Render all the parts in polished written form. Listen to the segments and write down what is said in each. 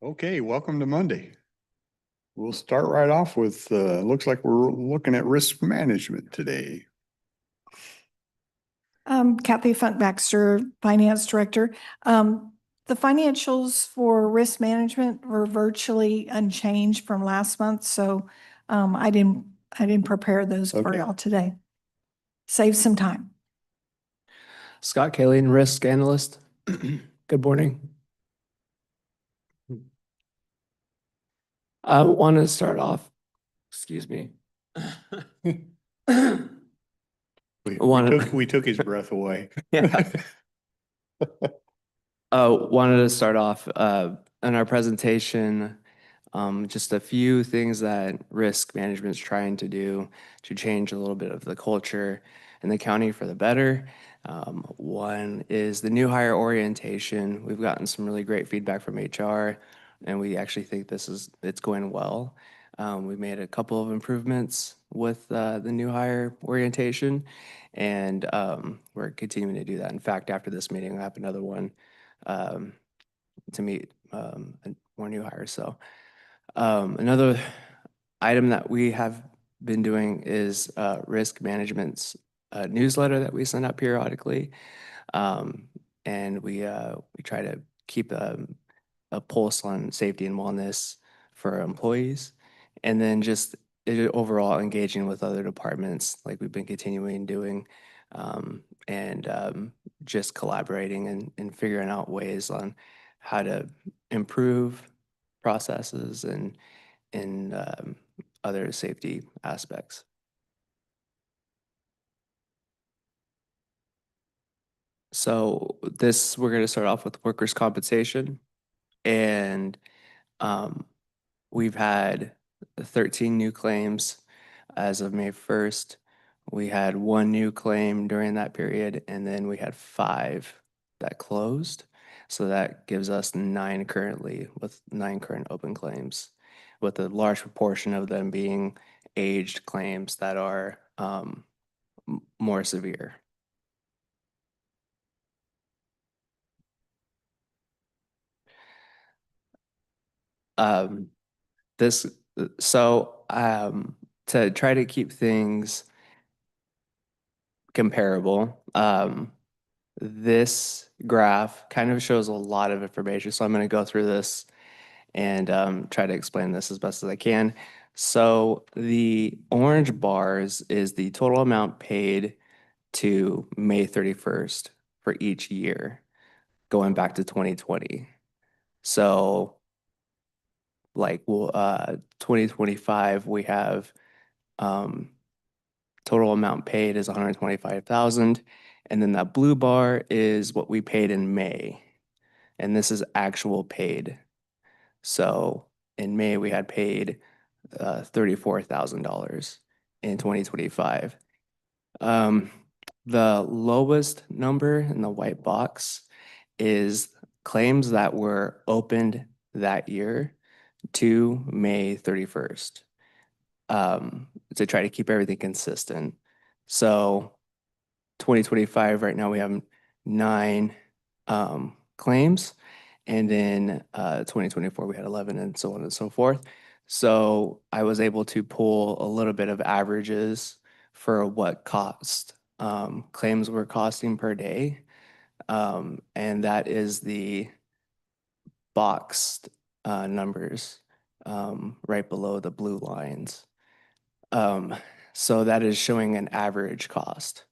Okay, welcome to Monday. We'll start right off with, looks like we're looking at risk management today. Kathy Funk Baxter, Finance Director. The financials for risk management were virtually unchanged from last month, so I didn't prepare those for Okay. y'all today. Save some time. Scott Kaling, Risk Analyst. Good morning. I want to start off, excuse me. We took his breath away. Yeah. Wanted to start off in our presentation, just a few things that risk management is trying to do to change a little bit of the culture in the county for the better. One is the new hire orientation. We've gotten some really great feedback from HR, and we actually think it's going well. We made a couple of improvements with the new hire orientation, and we're continuing to do that. In fact, after this meeting, we'll have another one um, to meet more new hires. So another item that we have been doing is risk management's newsletter that we send out periodically. And we try to keep a pulse on safety and wellness for our employees. And then just overall engaging with other departments like we've been continuing doing, and just collaborating and figuring out ways on how to improve processes and other safety aspects. So we're going to start off with workers' compensation, and um, we've had 13 new claims as of May 1st. We had one new claim during that period, and then we had 5 that closed. So that gives us 9 currently, with 9 current open claims, with a large proportion of them being aged claims that are more severe. Um, this so to try to keep things comparable, this graph kind of shows a lot of information. So I'm going to go through this and try to explain this as best as I can. So the orange bars is the total amount paid to May 31st for each year, going back to 2020. So like 2025, we have um, total amount paid is 125,000. And then that blue bar is what we paid in May. And this is actual paid. So in May, we had paid $34,000 in 2025. The lowest number in the white box is claims that were opened that year to May 31st, to try to keep everything consistent. So 2025, right now we have 9 claims, and then 2024 we had 11, and so on and so forth. So I was able to pull a little bit of averages for what claims were costing per day, and that is the boxed numbers right below the blue lines. So that is showing an average cost,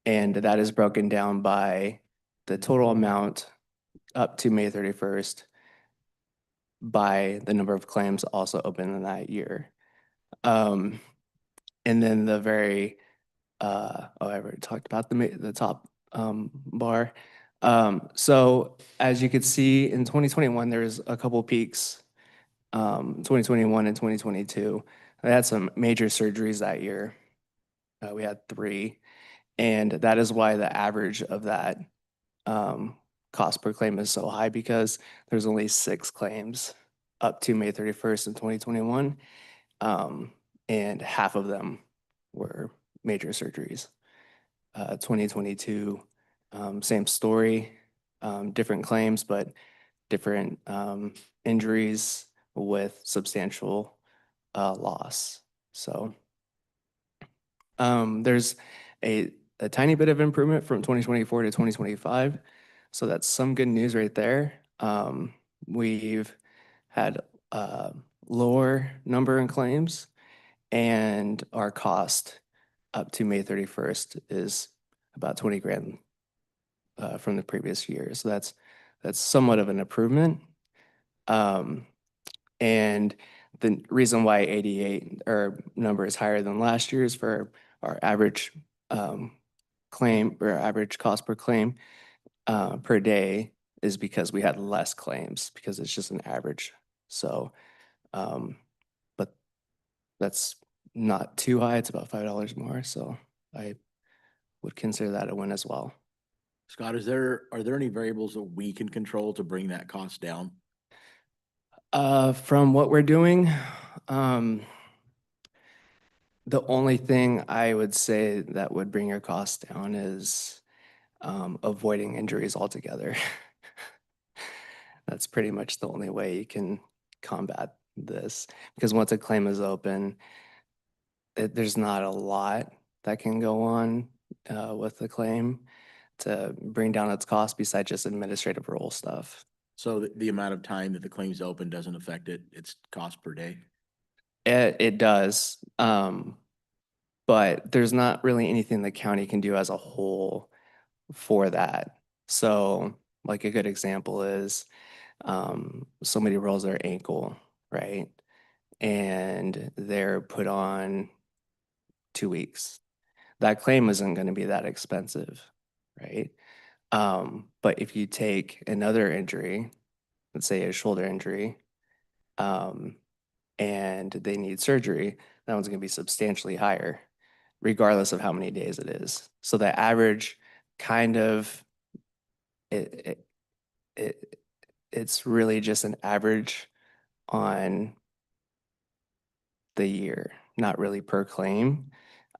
and that is broken down by the total amount up to May 31st by the number of claims also open in that year. And then the very, I already talked about the top bar. So as you could see in 2021, there's a couple peaks, 2021 and 2022. I had some major surgeries that year. We had 3, and that is why the average of that cost per claim is so high, because there's only 6 claims up to May 31st in 2021, and half of them were major surgeries. 2022, same story, different claims, but different injuries with substantial loss. So there's a tiny bit of improvement from 2024 to 2025. So that's some good news right there. We've had a lower number in claims, and our cost up to May 31st is about 20 grand from the previous year. So that's somewhat of an improvement. And the reason why 88 or number is higher than last year's for our average claim or average cost per claim per day is because we had less claims because it's just an average. So, but that's not too high. It's about $5 more. So I would consider that a win as well. Scott, are there any variables that we can control to bring that cost down? From what we're doing, the only thing I would say that would bring your costs down is avoiding injuries altogether. That's pretty much the only way you can combat this, because once a claim is open, there's not a lot that can go on with the claim to bring down its cost besides just administrative role stuff. So the amount of time that the claim's open doesn't affect its cost per day? It does, but there's not really anything the county can do as a whole for that. So like a good example is somebody rolls their ankle, right? And they're put on 2 weeks. That claim isn't going to be that expensive, right? But if you take another injury, let's say a shoulder injury, and they need surgery, that one's going to be substantially higher, regardless of how many days it is. So the average kind of it's really just an average on the year, not really per claim.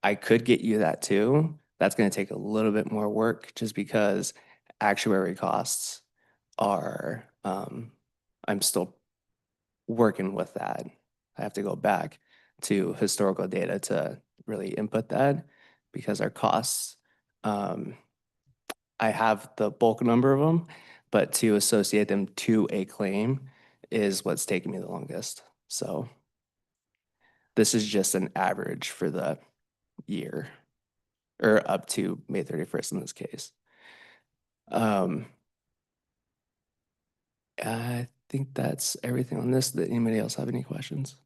I could get you that too. That's going to take a little bit more work just because actuary costs are, I'm still working with that. I have to go back to historical data to really input that because our costs, I have the bulk number of them, but to associate them to a claim is what's taking me the longest. So this is just an average for the year, or up to May 31st in this case. I think that's everything on this. Did anybody else have any questions?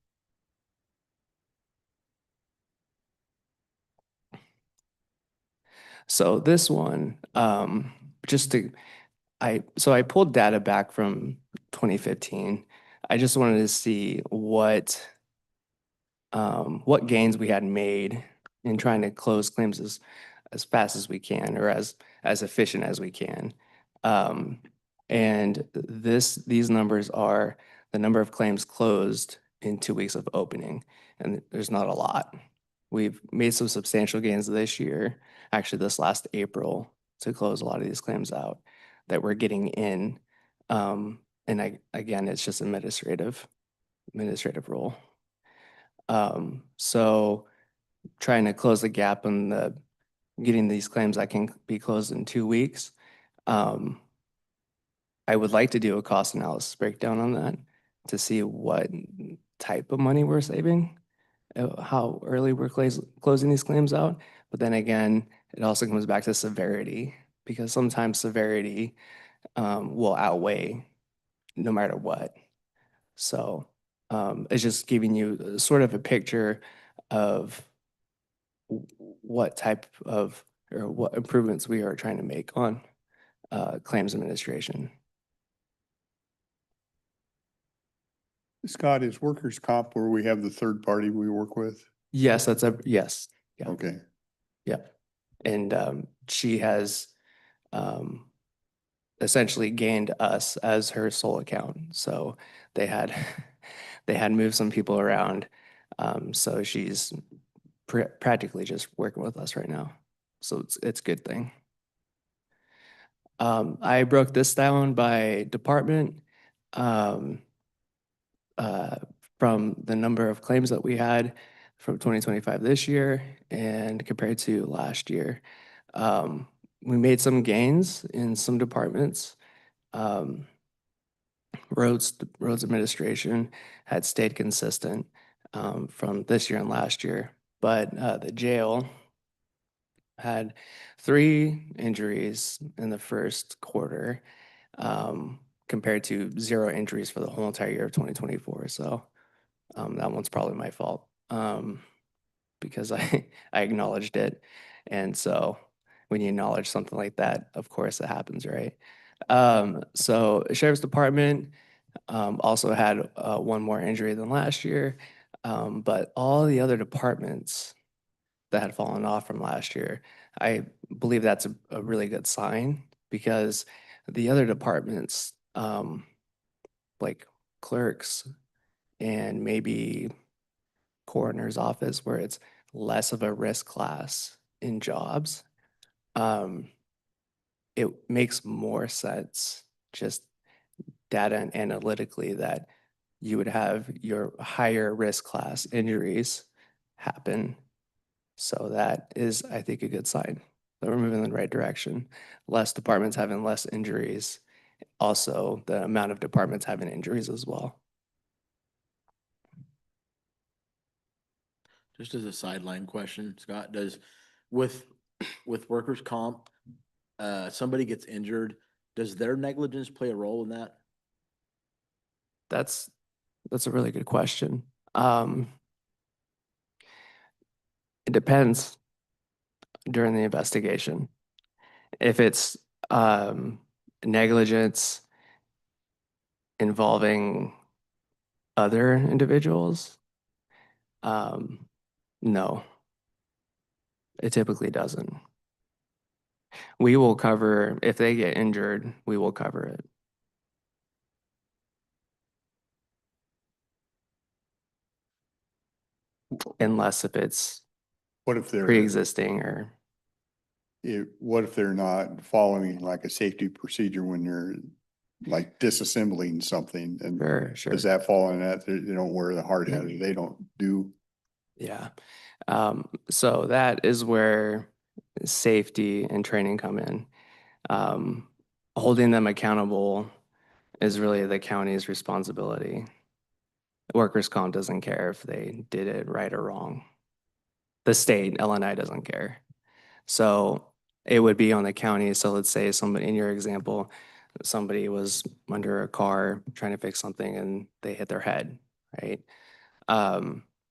So this one, just to, so I pulled data back from 2015. I just wanted to see what gains we had made in trying to close claims as fast as we can, or as efficient as we can. And these numbers are the number of claims closed in 2 weeks of opening, and there's not a lot. We've made some substantial gains this year, actually this last April, to close a lot of these claims out that we're getting in. And again, it's just administrative role. So trying to close the gap on getting these claims that can be closed in 2 weeks. I would like to do a cost analysis breakdown on that to see what type of money we're saving, how early we're closing these claims out. But then again, it also comes back to severity, because sometimes severity will outweigh no matter what. So it's just giving you sort of a picture of what type of, or what improvements we are trying to make on claims administration. Scott, is workers' comp where we have the third party we work with? Yes, yes. Yeah. Okay. Yep. And she has essentially gained us as her sole account. So they had moved some people around. So she's practically just working with us right now. So it's a good thing. I broke this down by department. um, uh, from the number of claims that we had from 2025 this year and compared to last year. We made some gains in some departments. Um, roads administration had stayed consistent from this year and last year, but the jail had 3 injuries in the first quarter compared to 0 injuries for the whole entire year of 2024. So that one's probably my fault because I acknowledged it. And so when you acknowledge something like that, of course it happens, right? So Sheriff's Department also had 1 more injury than last year, but all the other departments that had fallen off from last year, I believe that's a really good sign because the other departments, like clerks and maybe coroner's office, where it's less of a risk class in jobs, um, it makes more sense just data and analytically that you would have your higher risk class injuries happen. So that is, I think, a good sign that we're moving in the right direction. Less departments having less injuries. Also, the amount of departments having injuries as well. Just as a sideline question, Scott, does, with, with workers' comp, somebody gets injured, does their negligence play a role in that? That's a really good question. It depends during the investigation. If it's negligence involving other individuals, no, it typically doesn't. We will cover, if they get injured, we will cover it. Unless if it's What if they're, pre-existing or, what if they're not following like a safety procedure when they're like disassembling something? And sure. does that fall in that? They don't wear the hard hat, or they don't do? Yeah. So that is where safety and training come in. Holding them accountable is really the county's responsibility. Workers' comp doesn't care if they did it right or wrong. The state, LNI, doesn't care. So it would be on the county. So let's say somebody, in your example, somebody was under a car trying to fix something and they hit their head, right?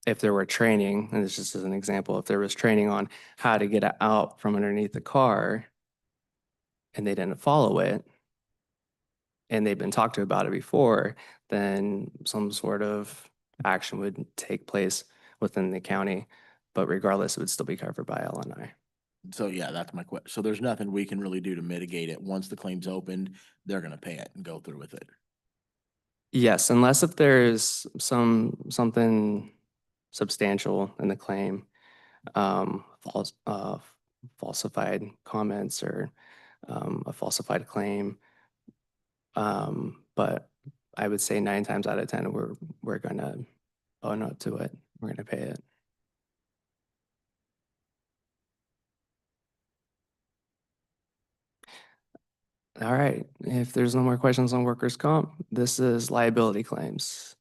If there were training, and this just as an example, if there was training on how to get out from underneath the car and they didn't follow it, and they've been talked to about it before, then some sort of action would take place within the county. But regardless, it would still be covered by LNI. So yeah, that's my question. So there's nothing we can really do to mitigate it. Once the claim's opened, they're gonna pay it and go through with it. Yes, unless if there's something substantial in the claim, falsified comments or a falsified claim. But I would say 9 times out of 10, we're gonna own up to it. We're gonna pay it. All right, if there's no more questions on workers' comp, this is liability claims.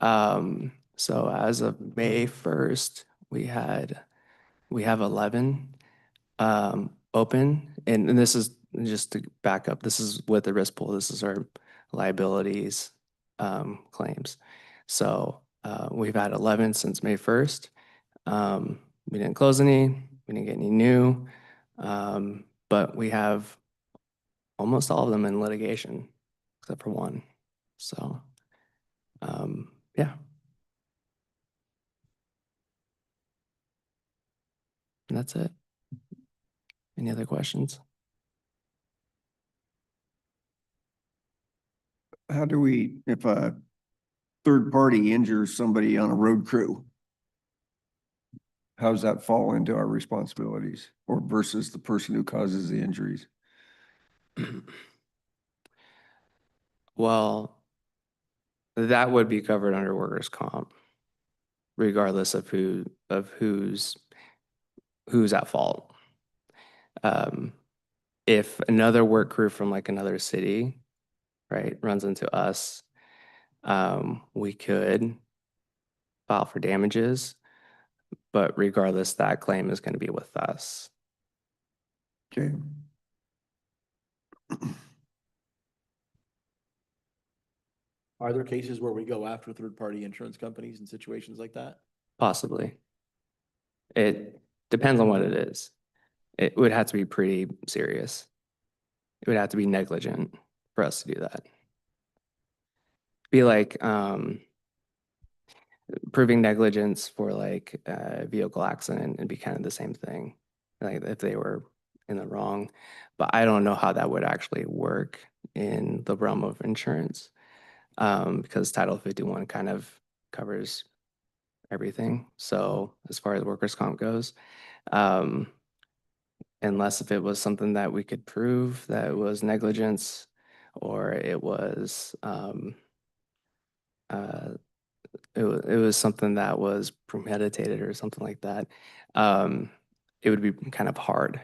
So as of May 1st, we have 11 open, and this is just to back up. This is with the risk pool. This is our liabilities claims. So we've had 11 since May 1st. We didn't close any. We didn't get any new, but we have almost all of them in litigation, except for one. So, yeah. And that's it. Any other questions? How do we, if a third party injures somebody on a road crew, how does that fall into our responsibilities or versus the person who causes the injuries? Well, That would be covered under workers' comp, regardless of who's at fault. If another work crew from like another city, right, runs into us, we could file for damages, but regardless, that claim is going to be with us. Okay. Are there cases where we go after third-party insurance companies in situations like that? Possibly. It depends on what it is. It would have to be pretty serious. It would have to be negligent for us to do that. Be like proving negligence for like a vehicle accident and be kind of the same thing, like if they were in the wrong. But I don't know how that would actually work in the realm of insurance, because Title 51 kind of covers everything. So as far as workers' comp goes, unless if it was something that we could prove that it was negligence or it was it was something that was premeditated or something like that, it would be kind of hard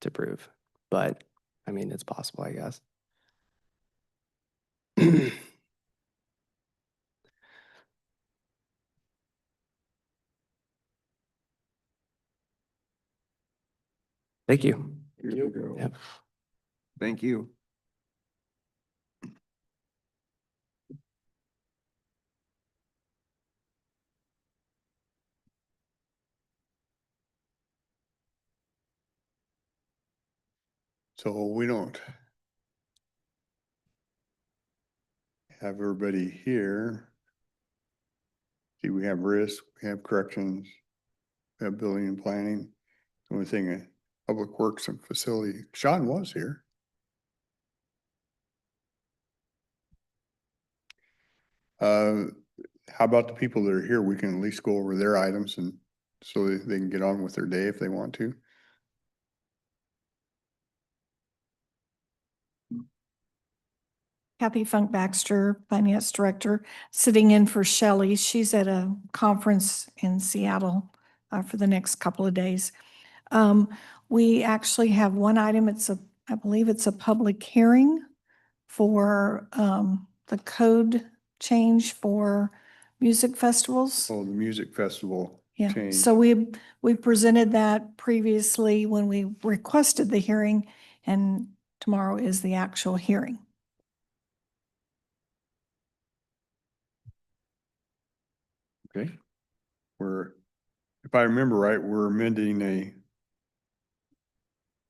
to prove. But I mean, it's possible, I guess. Thank you. Here we go. Yep. Thank you. So we don't have everybody here. See, we have risk, we have corrections, we have building and planning. The only thing, public works and facility, Sean was here. How about the people that are here? We can at least go over their items and so they can get on with their day if they want to. Kathy Funk Baxter, Finance Director, sitting in for Shelley. She's at a conference in Seattle for the next couple of days. We actually have one item. I believe it's a public hearing for the code change for music festivals. Oh, the music festival Yeah, change. so we presented that previously when we requested the hearing, and tomorrow is the actual hearing. Okay. If I remember right, we're amending a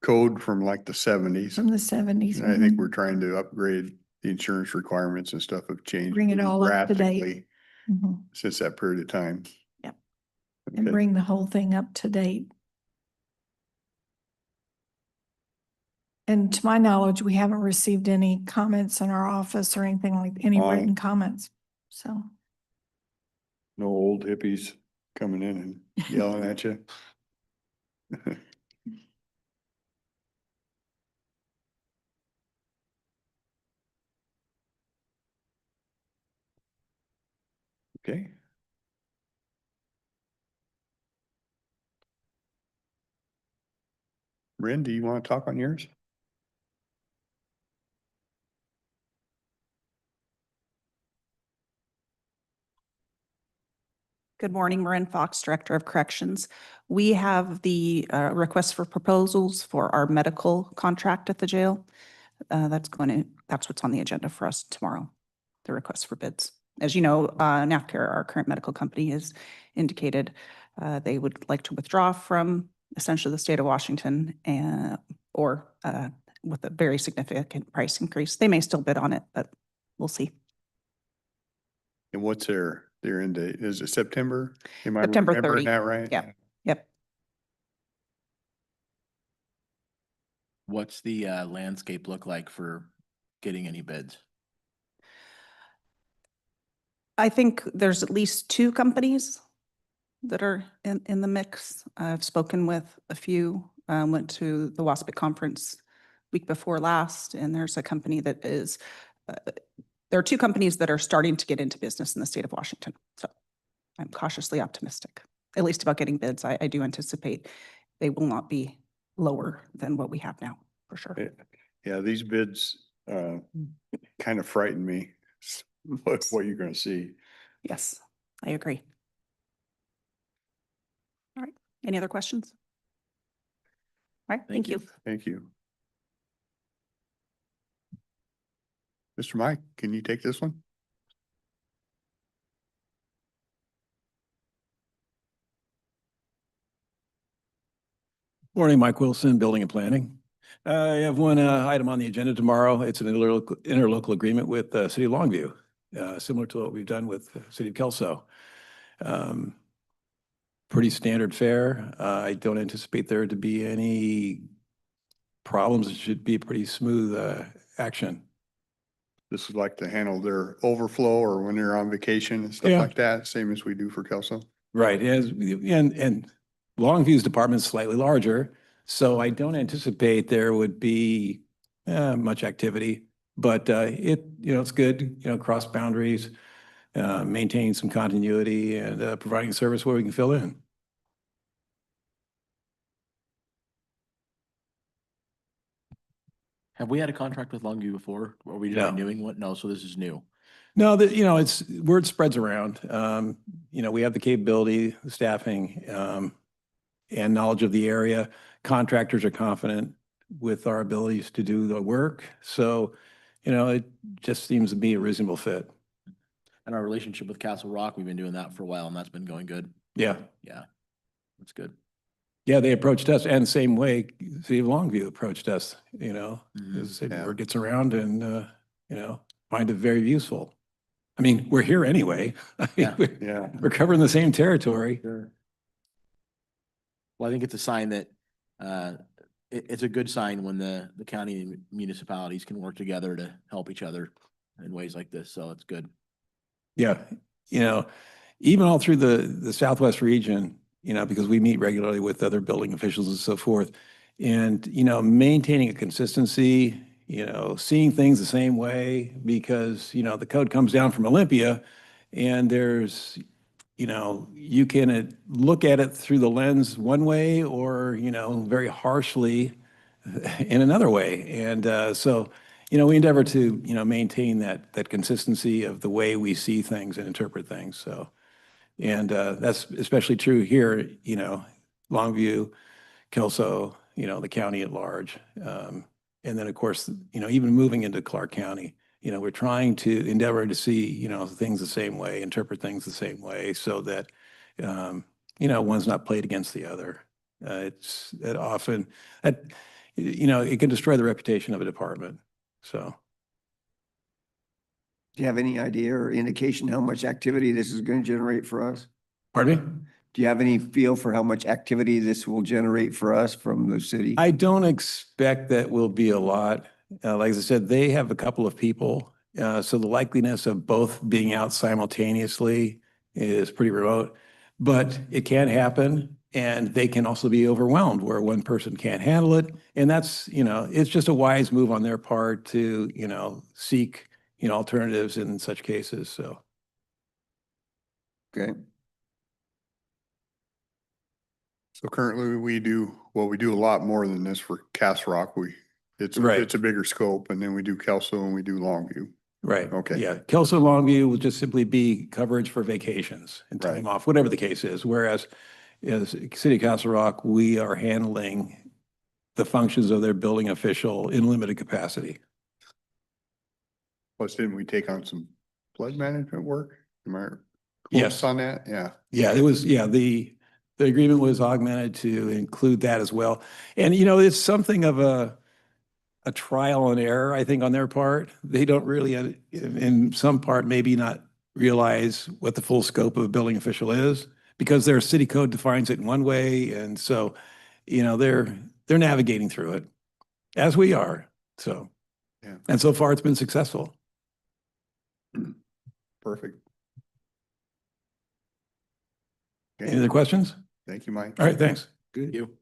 code from like the 70s. From the 70s. And I think we're trying to upgrade the insurance requirements and stuff have changed. Bring it all up to date. drastically Mhm. Since that period of time. Yep. And Okay. bring the whole thing up to date. And to my knowledge, we haven't received any comments in our office or anything like any Fine. written comments. So No old hippies coming in and yelling at you. Okay. Ren, do you want to talk on yours? Good morning, Marin Fox, Director of Corrections. We have the request for proposals for our medical contract at the jail. That's what's on the agenda for us tomorrow, the request for bids. As you know, NAFCARE, our current medical company, has indicated they would like to withdraw from essentially the state of Washington or with a very significant price increase. They may still bid on it, but we'll see. And what's their end date? Is it September? Am I September remembering 30. that right? Yeah. Yep. What's the landscape look like for getting any bids? I think there's at least two companies that are in the mix. I've spoken with a few, went to the WASPIC conference week before last, and there's a company that is there are two companies that are starting to get into business in the state of Washington. So I'm cautiously optimistic, at least about getting bids. I do anticipate they will not be lower than what we have now, for sure. Yeah, these bids, kind of frighten me, what you're gonna see. Yes, I agree. All right. Any other questions? All right, thank you. Thank you. Mr. Mike, can you take this one? Morning, Mike Wilson, Building and Planning. I have one item on the agenda tomorrow. It's an interlocal agreement with City of Longview, similar to what we've done with City of Kelso. Pretty standard fare. I don't anticipate there to be any problems. It should be a pretty smooth action. This is like to handle their overflow or when they're on vacation and stuff Yeah. like that, same as we do for Kelso. Right, and Longview's department is slightly larger, so I don't anticipate there would be much activity. But it's good, cross boundaries, maintaining some continuity and providing service where we can fill in. Have we had a contract with Longview before? Or are we just No. renewing one? No, so this is new. No, it's word spreads around. We have the capability, the staffing, and knowledge of the area. Contractors are confident with our abilities to do the work. So, it just seems to be a reasonable fit. And our relationship with Castle Rock, we've been doing that for a while and that's been going good. Yeah. Yeah, that's good. Yeah, they approached us and same way, City of Longview approached us, Mhm. as the Yeah. word gets around and, find it very useful. I mean, we're here anyway. I mean, Yeah. Yeah. we're covering the same territory. Sure. Well, I think it's a sign that, it's a good sign when the county and municipalities can work together to help each other in ways like this. So it's good. Yeah, even all through the Southwest region, because we meet regularly with other building officials and so forth. And, maintaining a consistency, seeing things the same way because, the code comes down from Olympia and there's, you can look at it through the lens one way or, very harshly in another way. And so, we endeavor to, maintain that consistency of the way we see things and interpret things. So, and that's especially true here, Longview, Kelso, the county at large. And then, of course, even moving into Clark County, we're trying to endeavor to see, things the same way, interpret things the same way so that, one's not played against the other. It's that often, it can destroy the reputation of a department. So. Do you have any idea or indication how much activity this is going to generate for us? Pardon me? Do you have any feel for how much activity this will generate for us from the city? I don't expect that will be a lot. Like I said, they have a couple of people. So the likeliness of both being out simultaneously is pretty remote, but it can happen. And they can also be overwhelmed where one person can't handle it. And that's, it's just a wise move on their part to, seek, alternatives in such cases. So. Okay. So currently we do a lot more than this for Castle Rock. Right. It's a bigger scope and then we do Kelso and we do Longview. Right. Okay. Yeah. Kelso Longview will just simply be coverage for vacations and time Right. off, whatever the case is. Whereas as City of Castle Rock, we are handling the functions of their building official in limited capacity. Plus, didn't we take on some flood management work? Am I Yes. close on that? Yeah. Yeah, it was, the agreement was augmented to include that as well. And, it's something of a trial and error, I think, on their part. They don't really, in some part, maybe not realize what the full scope of a building official is because their city code defines it in one way. And so, they're navigating through it as we are. So, Yeah. and so far it's been successful. Perfect. Any Okay. other questions? Thank you, Mike. All right, thanks. Thank you.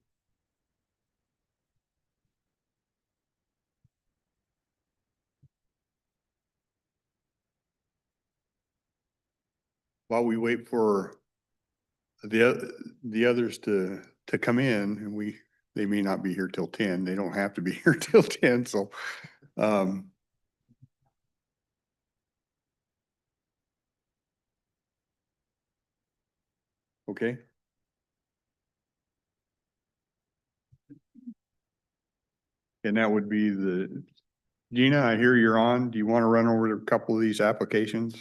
while we wait for the others to come in, and they may not be here till 10. They don't have to be here till 10, so, okay. And that would be Gina, I hear you're on. Do you want to run over a couple of these applications?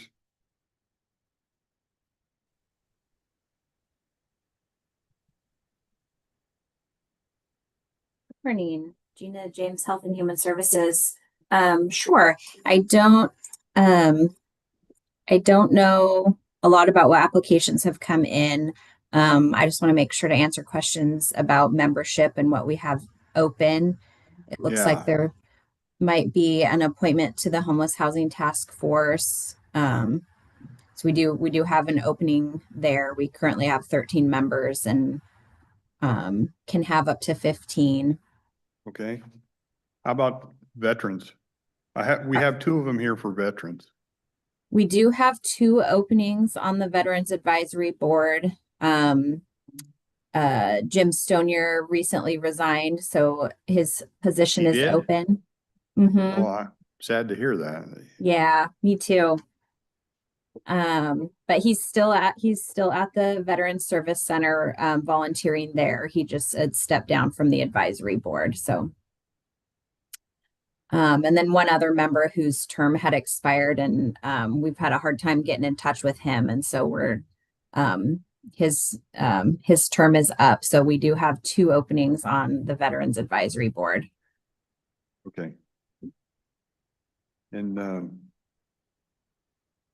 Morning, Gina James, Health and Human Services. Sure. I don't know a lot about what applications have come in. I just want to make sure to answer questions about membership and what we have open. It looks like Yeah. there might be an appointment to the Homeless Housing Task Force. So we do have an opening there. We currently have 13 members and can have up to 15. Okay. How about veterans? We have two of them here for veterans. We do have 2 openings on the Veterans Advisory Board. Jim Stonier recently resigned, so his position He is did? open. Mm-hmm. Oh, I'm sad to hear that. Yeah, me too. But he's still at the Veterans Service Center, volunteering there. He just had stepped down from the advisory board. So, and then one other member whose term had expired, and we've had a hard time getting in touch with him, and so his term is up. So we do have 2 openings on the Veterans Advisory Board. Okay. And,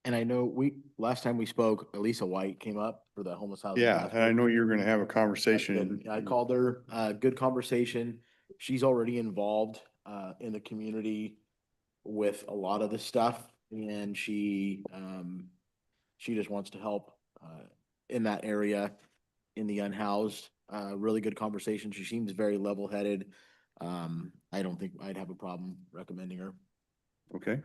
And I know last time we spoke, Elisa White came up for the homeless housing. yeah, task and I force. know you're gonna have a That's conversation. good. I called her, good conversation. She's already involved, in the community with a lot of the stuff, and she just wants to help, in that area, in the unhoused. Really good conversation. She seems very level-headed. I don't think I'd have a problem recommending her. Okay.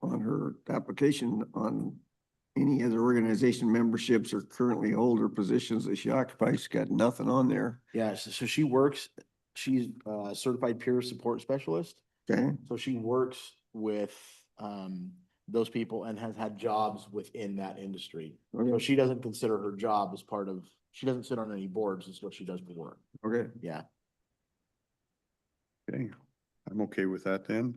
On her application on any other organization memberships or currently older positions that she occupies, she's got nothing on there. Yeah, so she's a certified peer support specialist. Okay, So she works with those people and has had jobs within that industry. So okay, she doesn't consider her job as she doesn't sit on any boards. It's what she does for work. okay. Yeah. Okay, I'm okay with that then.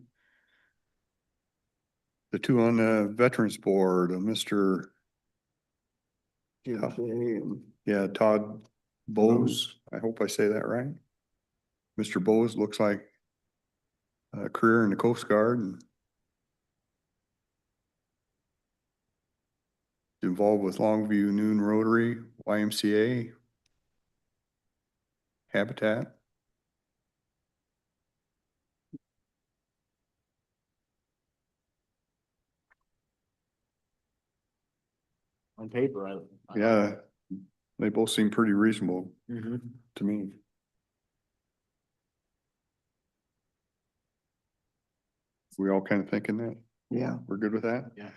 The 2 on the Veterans Board, Mr. Okay, and Yeah, Todd Bowes, I hope I say that right. Mr. Bowes looks like a career in the Coast Guard and involved with Longview Noon Rotary, YMCA, Habitat. On paper, Yeah, they both seem pretty reasonable Mhm. to me. We all kind of thinking that? yeah, We're good with that? Yeah.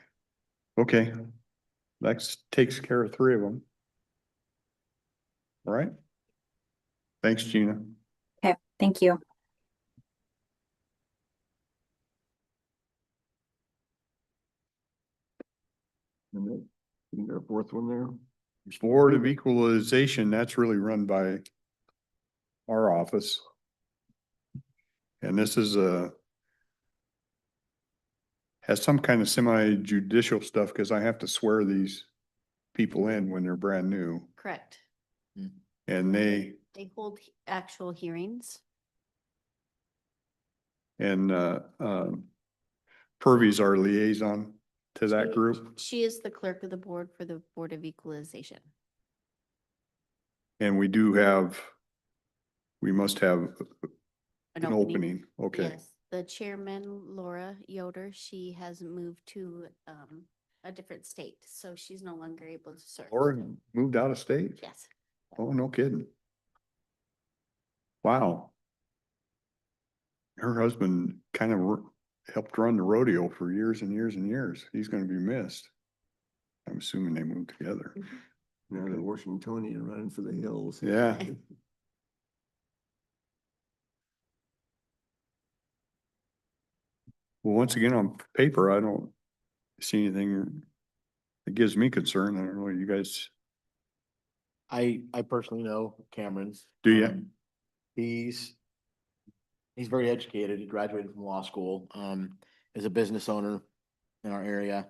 Okay. That takes care of 3 of them. All right. Thanks, Gina. Okay, thank you. and isn't there a 4th one there? Board of Equalization, that's really run by our office. And this is has some kind of semi-judicial stuff because I have to swear these people in when they're brand new. Correct. And They hold actual hearings. and Purvy's our liaison to that She- group. She is the clerk of the board for the Board of Equalization. And we must have an opening. Okay, Yes, the chairman, Laura Yoder, she has moved to a different state, so she's no longer able to serve. or moved out of state? Yes. Oh, no kidding. Wow. Her husband kind of helped run the rodeo for years and years and years. He's gonna be missed. I'm assuming they moved together. Now they're Washingtonian running for the hills. Yeah. Well, once again, on paper, I don't see anything that gives me concern. I don't know, you guys, I personally know Cameron. Do ya? He's very educated. He graduated from law school, is a business owner in our area,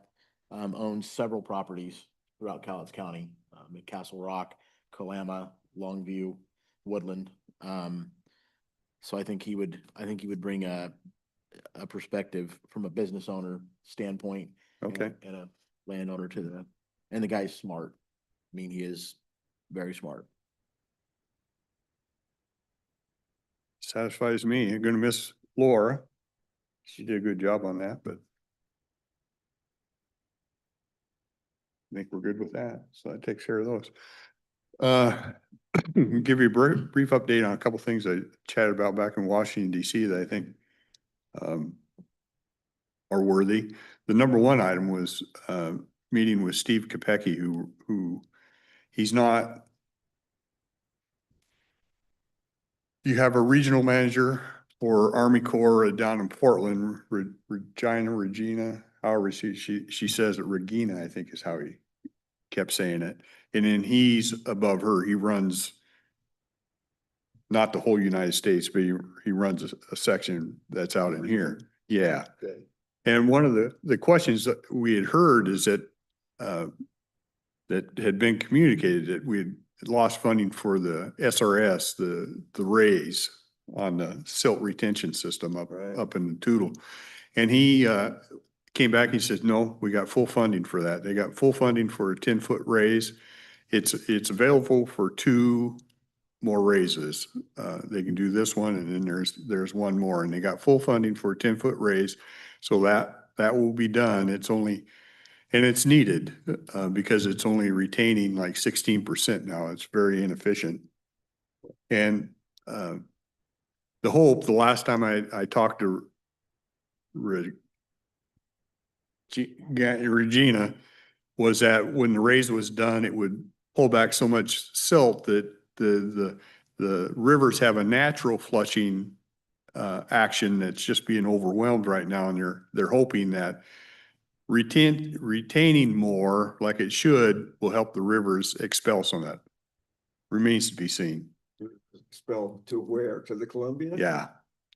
owns several properties throughout Cowlitz County, in Castle Rock, Kalama, Longview, Woodland. So I think he would bring a perspective from a business owner standpoint. okay. And a landowner and the guy's smart. I mean, he is very smart. Satisfies me. I'm gonna miss Laura. She did a good job on that, but I think we're good with that. So that takes care of those. Give you a brief update on a couple things I chatted about back in Washington DC that I think are worthy. The number one item was meeting with Steve Kopecky, who he's not. You have a regional manager for Army Corps down in Portland, Regina, however she says it, Regina, I think is how he kept saying it. And then he's above her. He runs not the whole United States, but he runs a section that's out in here. Yeah. Okay. And one of the questions that we had heard is that that had been communicated that we had lost funding for the SRS, the raise on the silt retention system up in Tootle. And he came back, he said, no, we got full funding for that. They got full funding for a 10-foot raise. It's available for 2 more raises. They can do this one, and then there's one more, and they got full funding for a 10-foot raise. So that will be done. It's only, and it's needed because it's only retaining like 16% now. It's very inefficient. And the hope, the last time I talked to Regina, was that when the raise was done, it would pull back so much silt that the rivers have a natural flushing action that's just being overwhelmed right now, and they're hoping that retaining more like it should will help the rivers expel some of that. Remains to be seen. Expelled to where? To the Columbia? Yeah.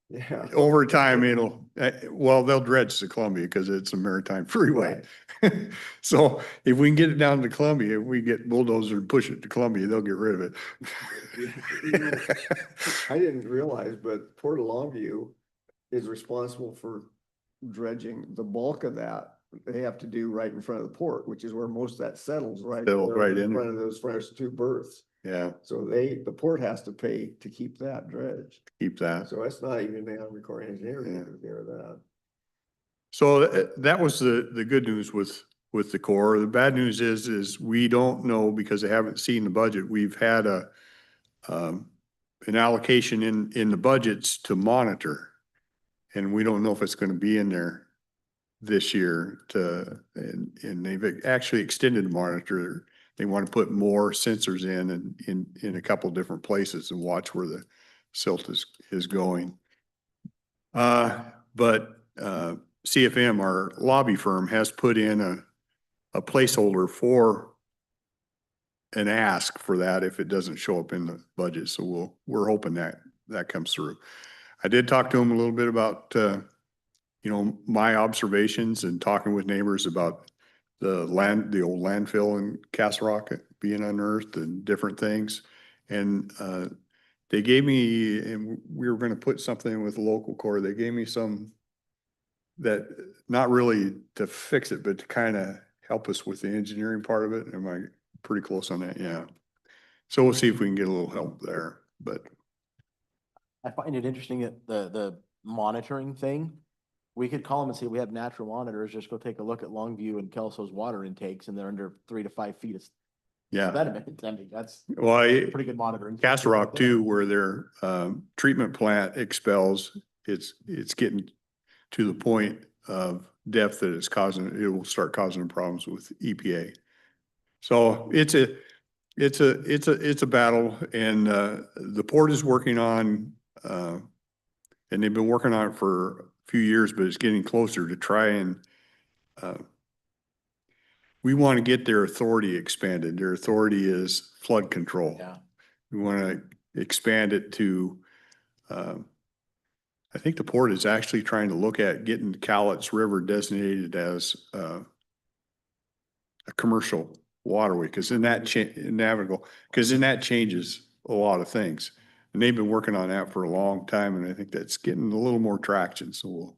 Yeah. Over time, it'll, well, they'll dredge the Columbia because it's a maritime freeway. So if we can get it down to Columbia, if we get bulldozer and push it to Columbia, they'll get rid of it. I didn't realize, but Port of Longview is responsible for dredging. The bulk of that they have to do right in front of the port, which is where most of that settles, right? Settled there right in front of those first 2 berths. Yeah, So the port has to pay to keep that dredged. keep that. So that's not even the Army Corps of Engineering Yeah. taking care of that. So that was the good news with the Corps. The bad news is we don't know because they haven't seen the budget. We've had an allocation in the budgets to monitor. And we don't know if it's going to be in there this year and they've actually extended the monitor. They want to put more sensors in a couple of different places and watch where the silt is going. But CFM, our lobby firm, has put in a placeholder for an ask for that if it doesn't show up in the budget. So we're hoping that comes through. I did talk to him a little bit about, my observations and talking with neighbors about the old landfill in Castle Rock being unearthed and different things. And they gave me, and we were going to put something with the local Corps. They gave me some that, not really to fix it, but to kind of help us with the engineering part of it. Am I pretty close on that? Yeah. So we'll see if we can get a little help there, but. I find it interesting that the monitoring thing, we could call them and say, we have natural monitors, just go take a look at Longview and Kelso's water intakes, and they're under 3 to 5 feet of Yeah. sediment. I mean, that's Well, pretty good monitoring. Castle Rock too, where their treatment plant expels, it's getting to the point of depth that it will start causing them problems with EPA. So it's a battle, and the port is working on, and they've been working on it for a few years, but it's getting closer to try and we want to get their authority expanded. Their authority is flood control. Yeah. We want to expand it to, I think the port is actually trying to look at getting Cowlitz River designated as a commercial waterway, because in that navigable, because in that changes a lot of things. And they've been working on that for a long time, and I think that's getting a little more traction, so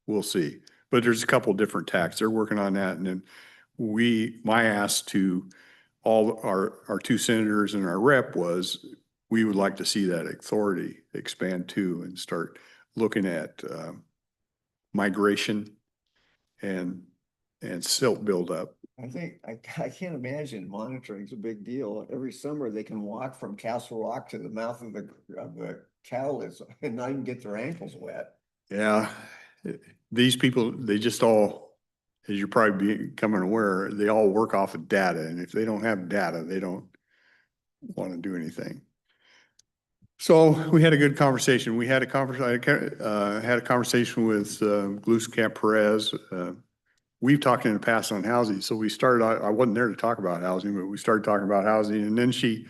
we'll see. But there's a couple different tacks. They're working on that, and then my ask to all our two senators and our rep was, we would like to see that authority expand too and start looking at migration and silt buildup. I can't imagine monitoring's a big deal. Every summer they can walk from Castle Rock to the mouth of the Cowlitz and not even get their ankles wet. Yeah, these people, they just all, as you're probably becoming aware, they all work off of data, and if they don't have data, they don't want to do anything. So we had a good conversation. We had a had a conversation with Gluskamp Perez. We've talked in the past on housing, so we started. I wasn't there to talk about housing, but we started talking about housing, and then she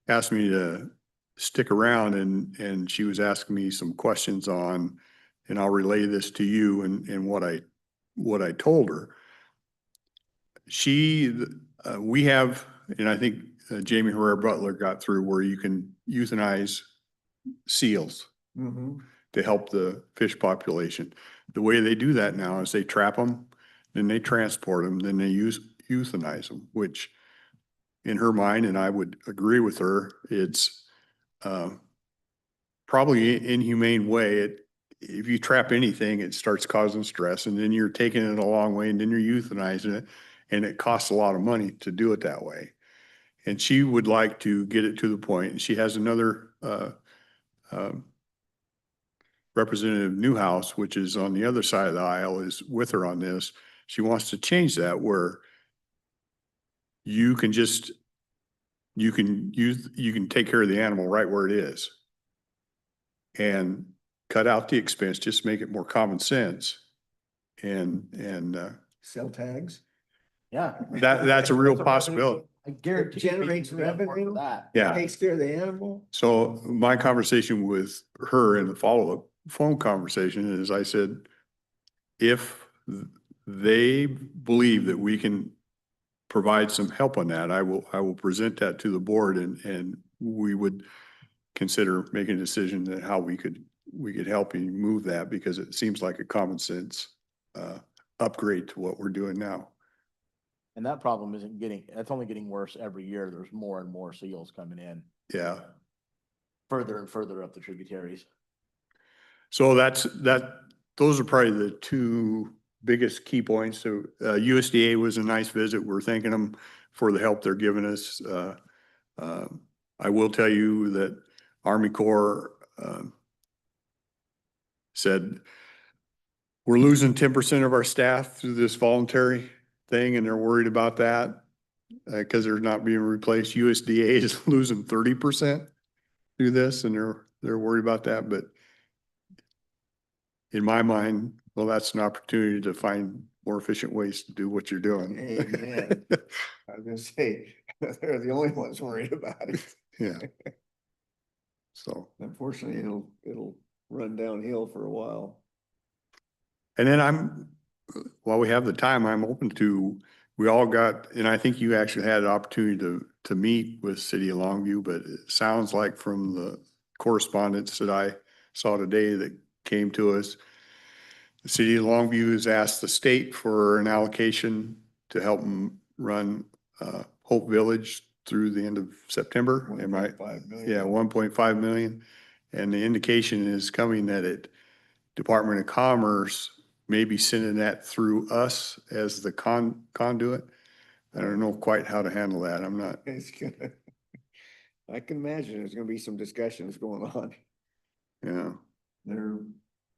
asked me to stick around, and she was asking me some questions on, and I'll relay this to you and what I told her. We have, and I think Jamie Herrera Butler got through where you can euthanize seals to help the fish population. The way they do that now is they trap them, then they transport them, then they euthanize them, which in her mind, and I would agree with her, it's probably an inhumane way. If you trap anything, it starts causing stress, and then you're taking it a long way, and then you're euthanizing it, and it costs a lot of money to do it that way. And she would like to get it to the point, and she has another Representative Newhouse, which is on the other side of the aisle, is with her on this. She wants to change that where you can take care of the animal right where it is and cut out the expense, just make it more common sense. And Sell tags. Yeah. that's a real possibility. I guarantee. Generates revenue. That. Yeah. Takes care of the animal. So my conversation with her in the follow-up phone conversation is, I said, if they believe that we can provide some help on that, I will present that to the board, and we would consider making a decision that how we could help you move that, because it seems like a common sense upgrade to what we're doing now. And that problem that's only getting worse every year. There's more and more seals coming in Yeah. further and further up the tributaries. So those are probably the two biggest key points. So USDA was a nice visit. We're thanking them for the help they're giving us. I will tell you that Army Corps said we're losing 10% of our staff through this voluntary thing, and they're worried about that because they're not being replaced. USDA is losing 30% through this, and they're worried about that. But in my mind, well, that's an opportunity to find more efficient ways to do what you're doing. Amen. I was gonna say, they're the only ones worried about it. Yeah. So, Unfortunately, it'll run downhill for a while. and then while we have the time, I'm open to, we all got, and I think you actually had an opportunity to meet with City of Longview, but it sounds like from the correspondence that I saw today that came to us, the City of Longview has asked the state for an allocation to help them run Hope Village through the end of September. Am I? 1.5 million. Yeah, 1.5 million. And the indication is coming that Department of Commerce may be sending that through us as the conduit. I don't know quite how to handle that. I'm not. I can imagine there's gonna be some discussions going on. Yeah.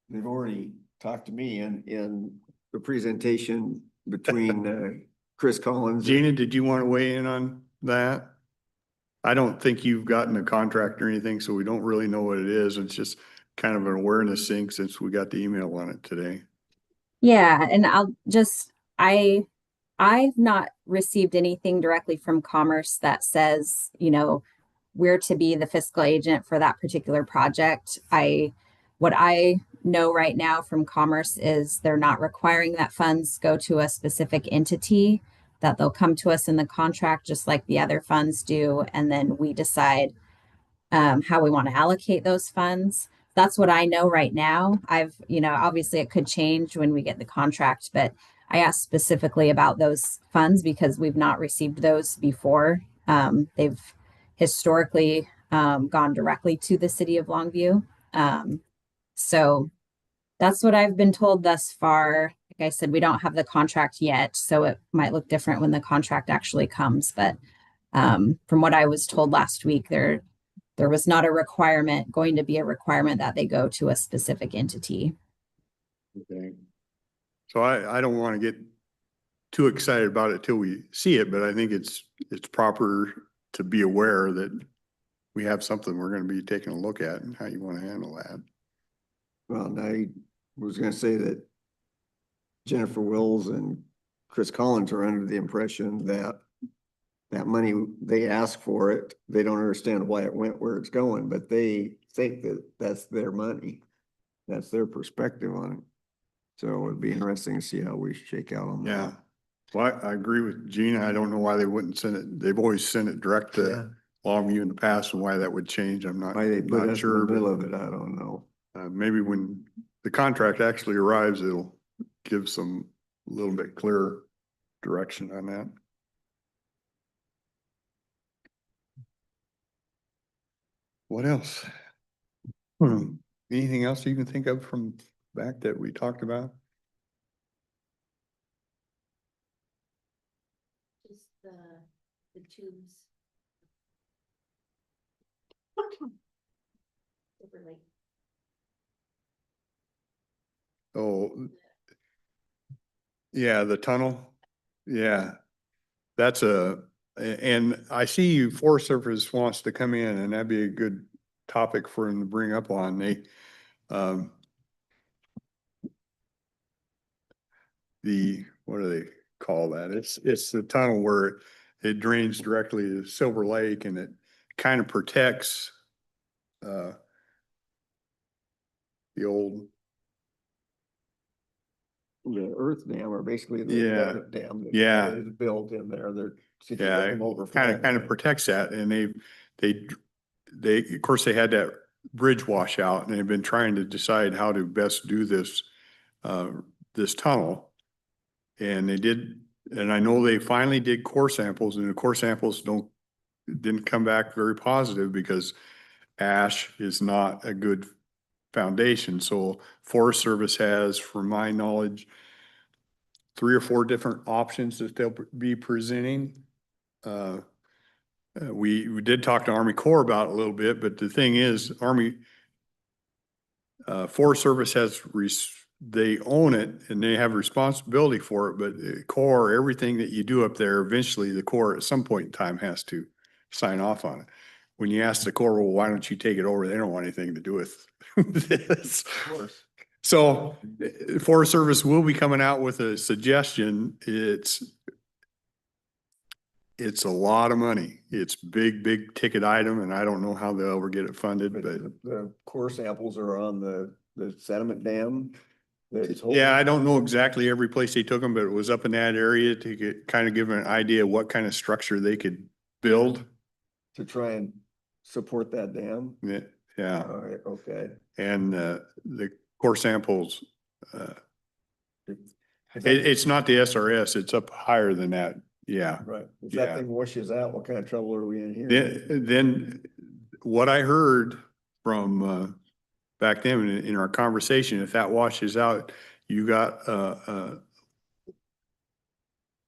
They've already talked to me in the presentation between, Chris Collins. Gina, did you want to weigh in on that? I don't think you've gotten a contract or anything, so we don't really know what it is. It's just kind of an awareness thing since we got the email on it today. Yeah, and I've not received anything directly from Commerce that says, we're to be the fiscal agent for that particular project. What I know right now from Commerce is they're not requiring that funds go to a specific entity, that they'll come to us in the contract just like the other funds do, and then we decide how we want to allocate those funds. That's what I know right now. Obviously it could change when we get the contract, but I asked specifically about those funds because we've not received those before. They've historically gone directly to the city of Longview. So that's what I've been told thus far. Like I said, we don't have the contract yet, so it might look different when the contract actually comes. But from what I was told last week, there was not going to be a requirement that they go to a specific entity. Okay. So I don't want to get too excited about it till we see it, but I think it's proper to be aware that we have something we're going to be taking a look at and how you want to handle that. Well, I was gonna say that Jennifer Wills and Chris Collins are under the impression that that money, they ask for it, they don't understand why it went where it's going, but they think that that's their money. That's their perspective on it. So it'd be interesting to see how we shake out on that. Yeah. Well, I agree with Gina. I don't know why they wouldn't send it. They've always sent it direct to Longview in the past, and why that would change. I'm not, Why they put not us in sure. the middle But, of it, I don't know. maybe when the contract actually arrives, it'll give some a little bit clearer direction on that. What else? Anything else you can think of from back that we talked about? Just the tubes. Overlay. Oh, yeah, the tunnel. Yeah. That's and I see you, Forest Service wants to come in, and that'd be a good topic for them to bring up on. What do they call that? It's the tunnel where it drains directly to Silver Lake, and it kind of protects the old. The earth dam, or basically the Yeah. desert dam. That Yeah. is built in there. They're. Yeah, it kind of protects that, and they, of course, they had that bridge washout, and they've been trying to decide how to best do this, this tunnel. And they did, and I know they finally did core samples, and the core samples didn't come back very positive because ash is not a good foundation. So Forest Service has, from my knowledge, 3 or 4 different options that they'll be presenting. We did talk to Army Corps about it a little bit, but the thing is, Forest Service they own it and they have responsibility for it, but the Corps, everything that you do up there, eventually the Corps at some point in time has to sign off on it. When you ask the Corps, well, why don't you take it over? They don't want anything to do with this. Of course. So Forest Service will be coming out with a suggestion. It's a lot of money. It's big ticket item, and I don't know how they'll ever get it funded, But but the core samples are on the sediment dam. yeah, I don't know exactly every place they took them, but it was up in that area to kind of give an idea of what kind of structure they could build. To try and support that dam. Yeah. All right, okay. And the core samples, Is that- it's not the SRS, it's up higher than that. Yeah. Right. If Yeah. that thing washes out, what kind of trouble are we in here? Then what I heard from back then in our conversation, if that washes out, you got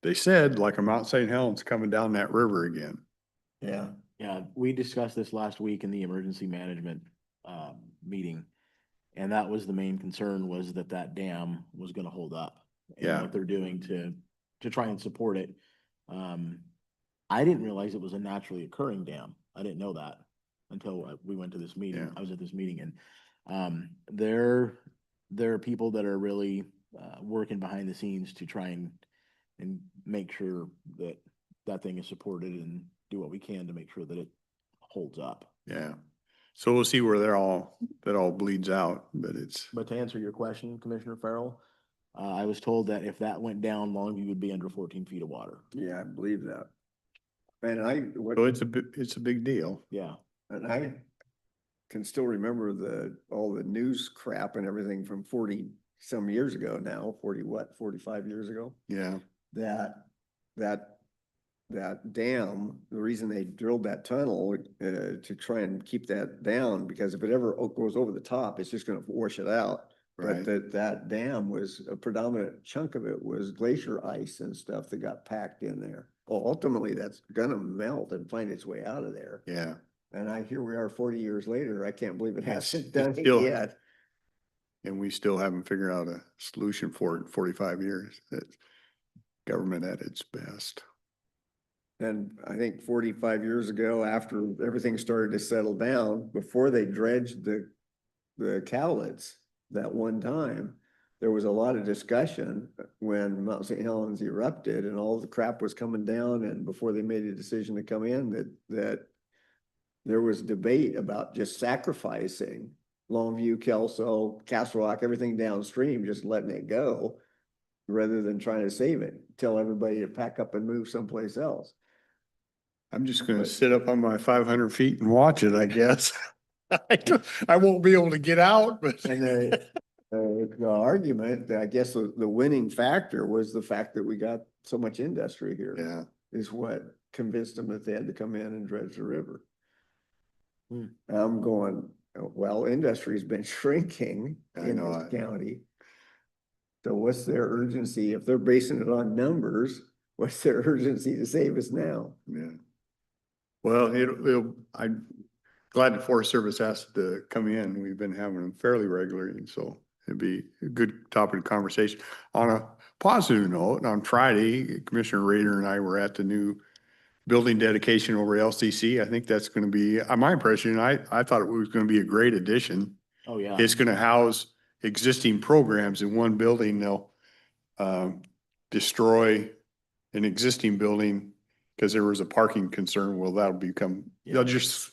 they said like a Mount St. Helens coming down that river again. Yeah. Yeah, we discussed this last week in the emergency management meeting. And that was the main concern, was that dam was gonna hold up. and Yeah. what they're doing to try and support it. I didn't realize it was a naturally occurring dam. I didn't know that until we went to this meeting. Yeah. I was at this meeting, and there are people that are really working behind the scenes to try and make sure that that thing is supported and do what we can to make sure that it holds up. Yeah. So we'll see where that all bleeds out, but it's, But to answer your question, Commissioner Farrell, I was told that if that went down, Longview would be under 14 feet of water. Yeah, I believe that. And so it's a big deal. Yeah. and I can still remember all the news crap and everything from 40 some years ago now, 45 years ago. Yeah. That dam, the reason they drilled that tunnel to try and keep that down, because if it ever goes over the top, it's just gonna wash it out. Right. But that dam was, a predominant chunk of it was glacier ice and stuff that got packed in there. Well, ultimately, that's gonna melt and find its way out of there. Yeah. And here we are 40 years later, I can't believe it Yes, hasn't it's done it still- yet. And we still haven't figured out a solution for it in 45 years. That government at its best. And I think 45 years ago, after everything started to settle down, before they dredged the Cowlitz that one time, there was a lot of discussion when Mount St. Helens erupted and all the crap was coming down, and before they made a decision to come in, that there was debate about just sacrificing Longview, Kelso, Castle Rock, everything downstream, just letting it go, rather than trying to save it, tell everybody to pack up and move someplace else. I'm just gonna sit up on my 500 feet and watch it, I guess. I won't be able to get out, but. And the argument, I guess the winning factor was the fact that we got so much industry here. Yeah. Is what convinced them that they had to come in and dredge the river. Hmm. I'm going, well, industry's been shrinking I in know this it. county. So what's their urgency? If they're basing it on numbers, what's their urgency to save us now? Yeah. Well, I'm glad the Forest Service asked to come in. We've been having them fairly regularly, so it'd be a good topic of conversation. On a positive note, on Friday, Commissioner Rader and I were at the new building dedication over LCC. I think that's gonna be, my impression, I thought it was gonna be a great addition. Oh, yeah. It's gonna house existing programs in one building. They'll destroy an existing building because there was a parking concern. Well, that'll become, they'll just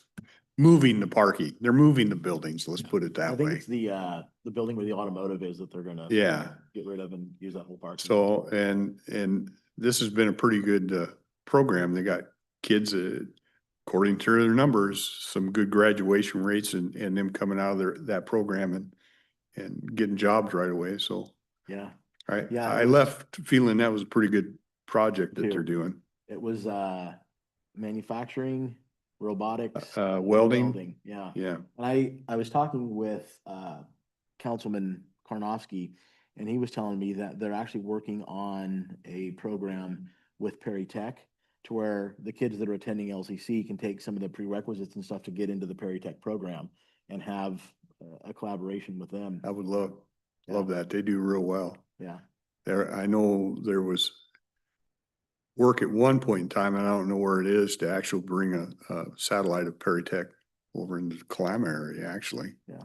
moving the parking. They're moving the buildings. Let's put it I that think way. it's the building where the automotive is that they're gonna Yeah. get rid of and use that whole park. So, and this has been a pretty good program. They got kids, according to their numbers, some good graduation rates and them coming out of that program and getting jobs right away. So Yeah, I it was- left feeling that was a pretty good project that Too. they're doing. it was manufacturing, robotics. Welding. Yeah. Yeah. And I was talking with Councilman Karnofsky, and he was telling me that they're actually working on a program with Perry Tech to where the kids that are attending LCC can take some of the prerequisites and stuff to get into the Perry Tech program and have a collaboration with them. I would love that. They do real well. Yeah. I know there was work at one point in time, and I don't know where it is, to actually bring a satellite of Perry Tech over into the Kalama area, actually. Yeah.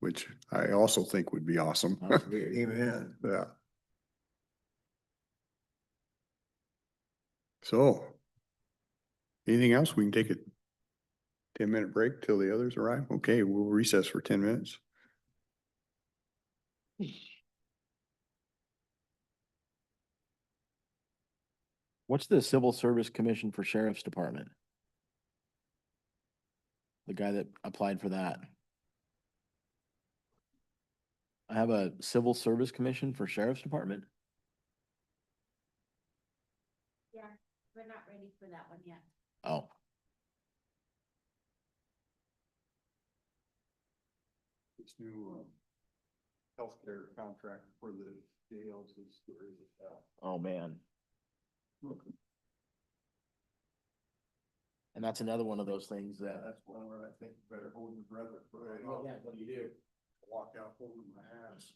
Which I also think would be awesome. Absolutely. Amen. Yeah. So, anything else? We can take a 10-minute break till the others arrive. Okay, we'll recess for 10 minutes. What's the Civil Service Commission for Sheriff's Department? The guy that applied for that. I have a Civil Service Commission for Sheriff's Department. Yeah, we're not ready for that one yet. Oh, This new healthcare contract for the jails is. oh, man. And that's another one of those things that. That's one where I think you better hold your breath. Yeah, what do you do? Walk out holding my ass.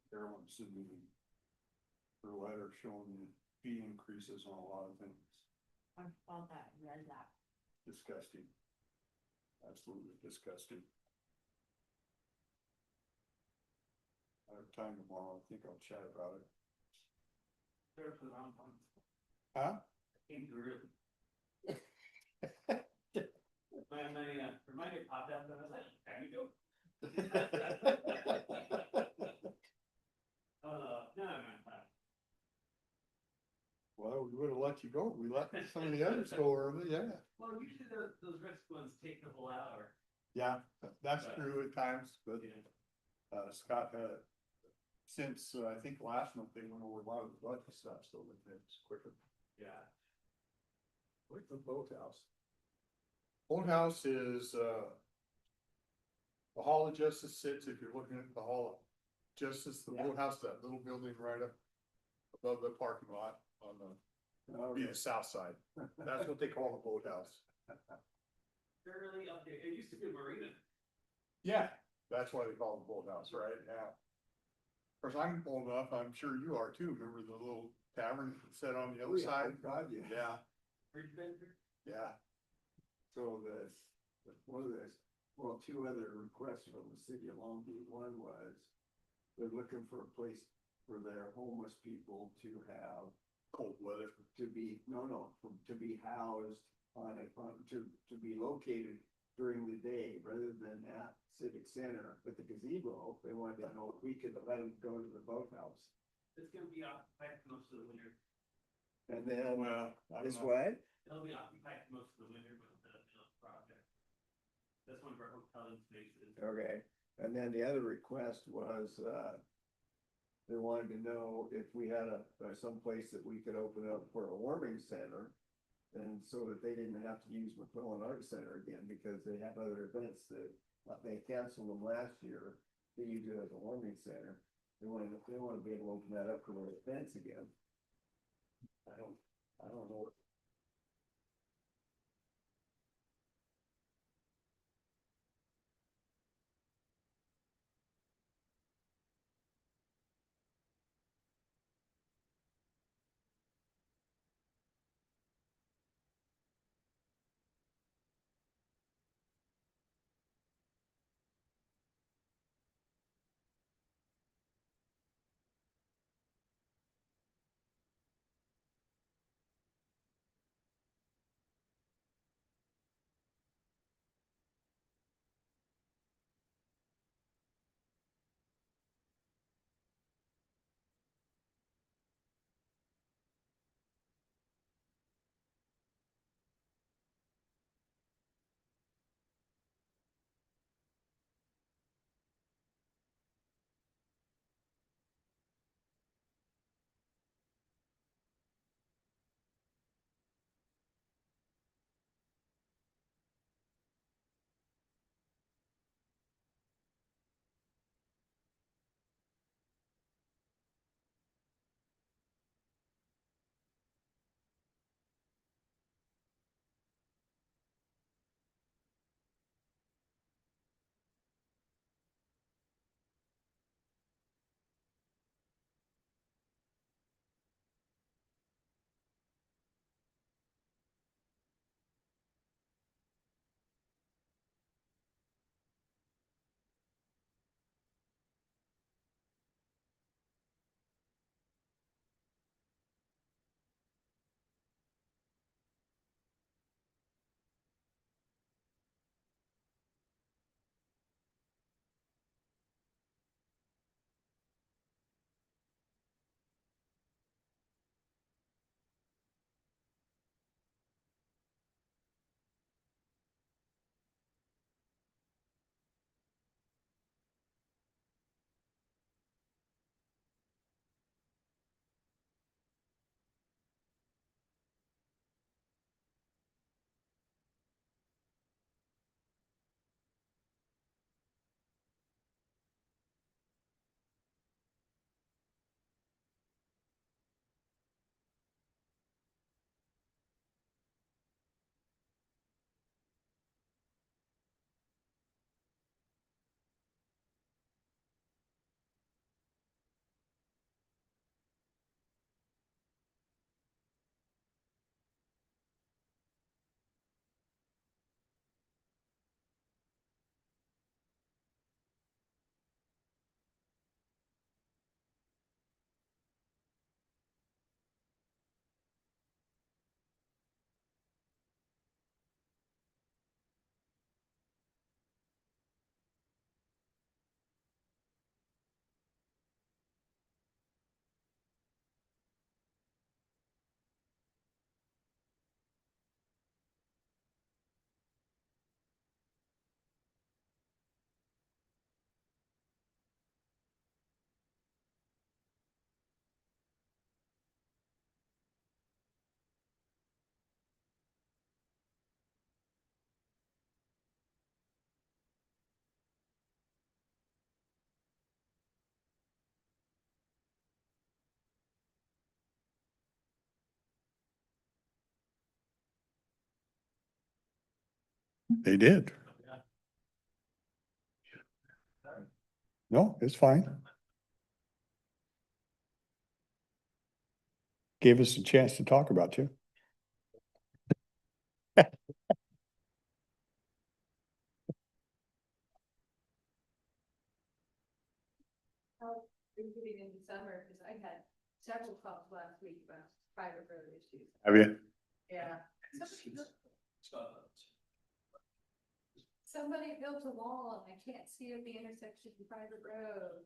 Carolyn sent me her letter showing the fee increases on a lot of things. I saw that, read that. Disgusting. Absolutely disgusting. I have time tomorrow. I think I'll chat about it. There's the wrong one. Huh? Came through early. My reminder popped up and I was like, there you go. No, I'm fine. Well, we would have let you go. We let some of the others go early, yeah. Well, usually those risk ones take the whole hour. Yeah, that's Right. true at times, but Yeah. Scott had, since I think last month they went over a lot of the budget stuff, so it's quicker. Yeah. Where's the boathouse? Boathouse is, the Hall of Justice sits, if you're looking at the Hall of Justice, the Yeah. boathouse, that little building right up above the parking lot on the south side. That's what they call the boathouse. Fairly up there. It used to be a marina. Yeah, that's why they call it the boathouse, right? Yeah. Of course, I'm old enough, I'm sure you are too. Remember the little tavern set on the other side? God, yeah. Yeah, Bridge Bender? yeah. So one of the, well, two other requests from the city of Long Beach. One was they're looking for a place for their homeless people to have Cold weather. to be, to be housed to be located during the day rather than at Civic Center. But the gazebo, they wanted to know if we could let them go to the boathouse. It's gonna be occupied for most of the winter. And then, Well, I don't is know. what? It'll be occupied for most of the winter with the project. That's one of our hotel spaces. Okay, and then the other request was, they wanted to know if we had some place that we could open up for a warming center. And so that they didn't have to use McClellan Arts Center again, because they have other events that, they canceled them last year. They use it as a warming center. They want to be able to open that up for their events again. I don't know. They did. No, it's fine. Gave us a chance to talk about you. In December, because I had several calls last week about private road issues. Have you? Yeah. Somebody built a wall and I can't see at the intersection of private road.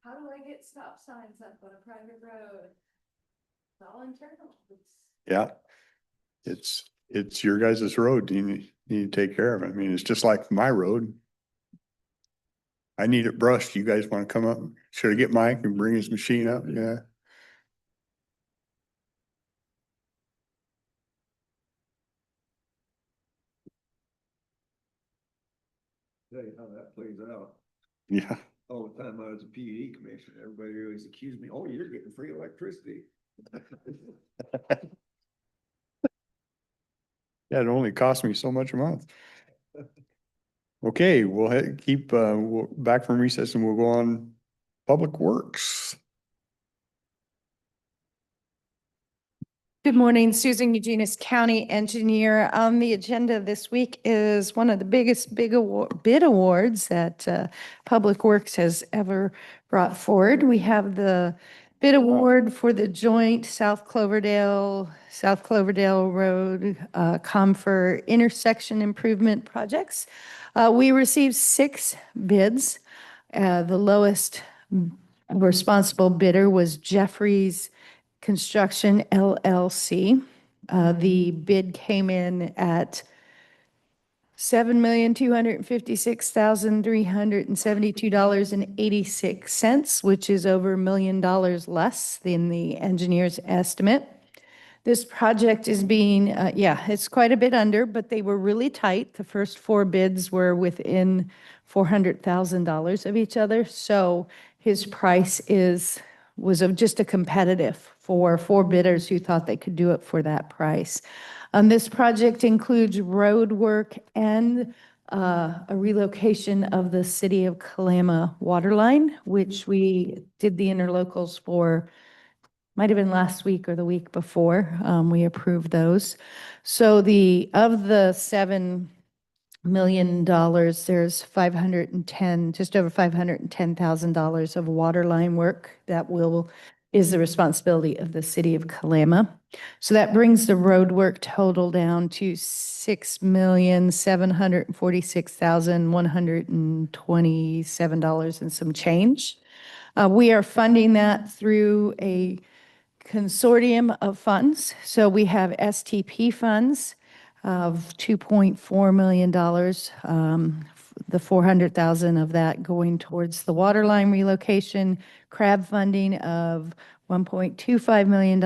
How do I get stop signs up on a private road? It's all internal. Yeah. It's your guys' road. You need to take care of it. I mean, it's just like my road. I need it brushed. You guys want to come up? Should I get Mike and bring his machine up? Yeah. Tell you how that plays out. Yeah. All the time I was a PUD commissioner, everybody always accused me, oh, you're getting free electricity. Yeah, it only cost me so much a month. Okay, we'll keep, we'll back from recess and we'll go on Public Works. Good morning, Susan Eugenius, County Engineer. On the agenda this week is one of the biggest bid awards that Public Works has ever brought forward. We have the bid award for the joint South Cloverdale Road Comfort intersection improvement projects. We received 6 bids. The lowest responsible bidder was Jeffries Construction LLC. The bid came in at $7,256,372.86, which is over $1 million less than the engineer's estimate. This project is being, it's quite a bit under, but they were really tight. The first 4 bids were within $400,000 of each other. So his price was just a competitive for 4 bidders who thought they could do it for that price. This project includes road work and a relocation of the City of Kalama water line, which we did the interlocals for, might have been last week or the week before. We approved those. So of the $7 million, there's just over $510,000 of water line work that is the responsibility of the City of Kalama. So that brings the road work total down to $6,746,127 and some change. We are funding that through a consortium of funds. So we have STP funds of $2.4 million. The $400,000 of that going towards the water line relocation, CRAB funding of $1.25 million,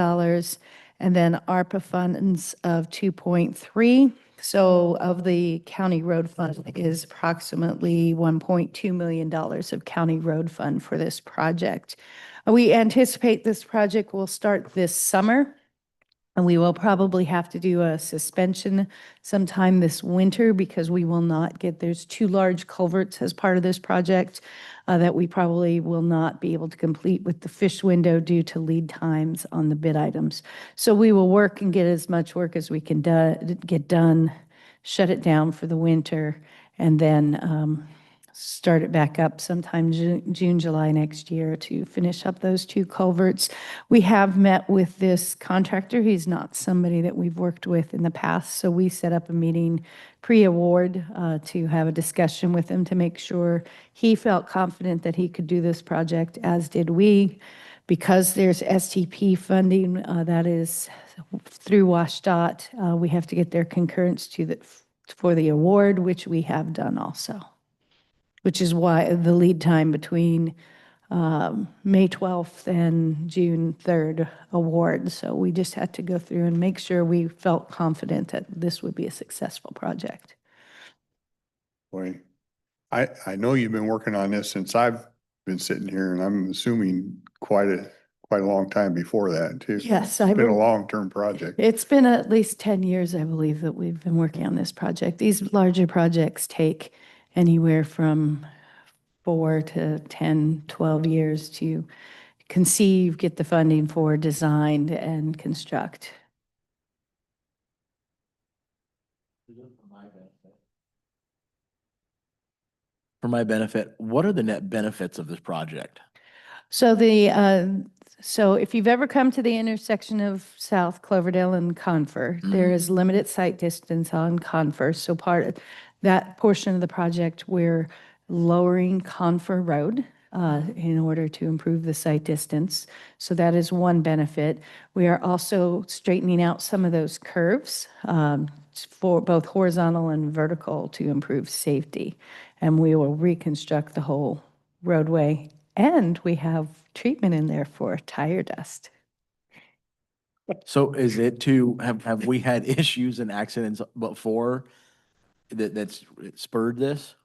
and then ARPA funds of 2.3. So of the county road fund is approximately $1.2 million of county road fund for this project. We anticipate this project will start this summer, and we will probably have to do a suspension sometime this winter because we will not there's 2 large culverts as part of this project that we probably will not be able to complete with the fish window due to lead times on the bid items. So we will work and get as much work as we can get done, shut it down for the winter, and then start it back up sometime June, July next year to finish up those 2 culverts. We have met with this contractor. He's not somebody that we've worked with in the past, so we set up a meeting pre-award to have a discussion with him to make sure he felt confident that he could do this project, as did we. Because there's STP funding that is through WashDOT, we have to get their concurrence for the award, which we have done also, which is why the lead time between May 12th and June 3rd award. So we just had to go through and make sure we felt confident that this would be a successful project. Boy, I know you've been working on this since I've been sitting here, and I'm assuming quite quite a long time before that too. Yes, It's been a long-term project. It's been at least 10 years, I believe, that we've been working on this project. These larger projects take anywhere from 4 to 10, 12 years to conceive, get the funding for, design, and construct. For my benefit, what are the net benefits of this project? So so if you've ever come to the intersection of South Cloverdale and Confer, there is limited sight distance on Confer. So that portion of the project, we're lowering Confer Road in order to improve the sight distance. So that is one benefit. We are also straightening out some of those curves for both horizontal and vertical to improve safety. And we will reconstruct the whole roadway. And we have treatment in there for tire dust. So is it have we had issues and accidents before that's spurred this?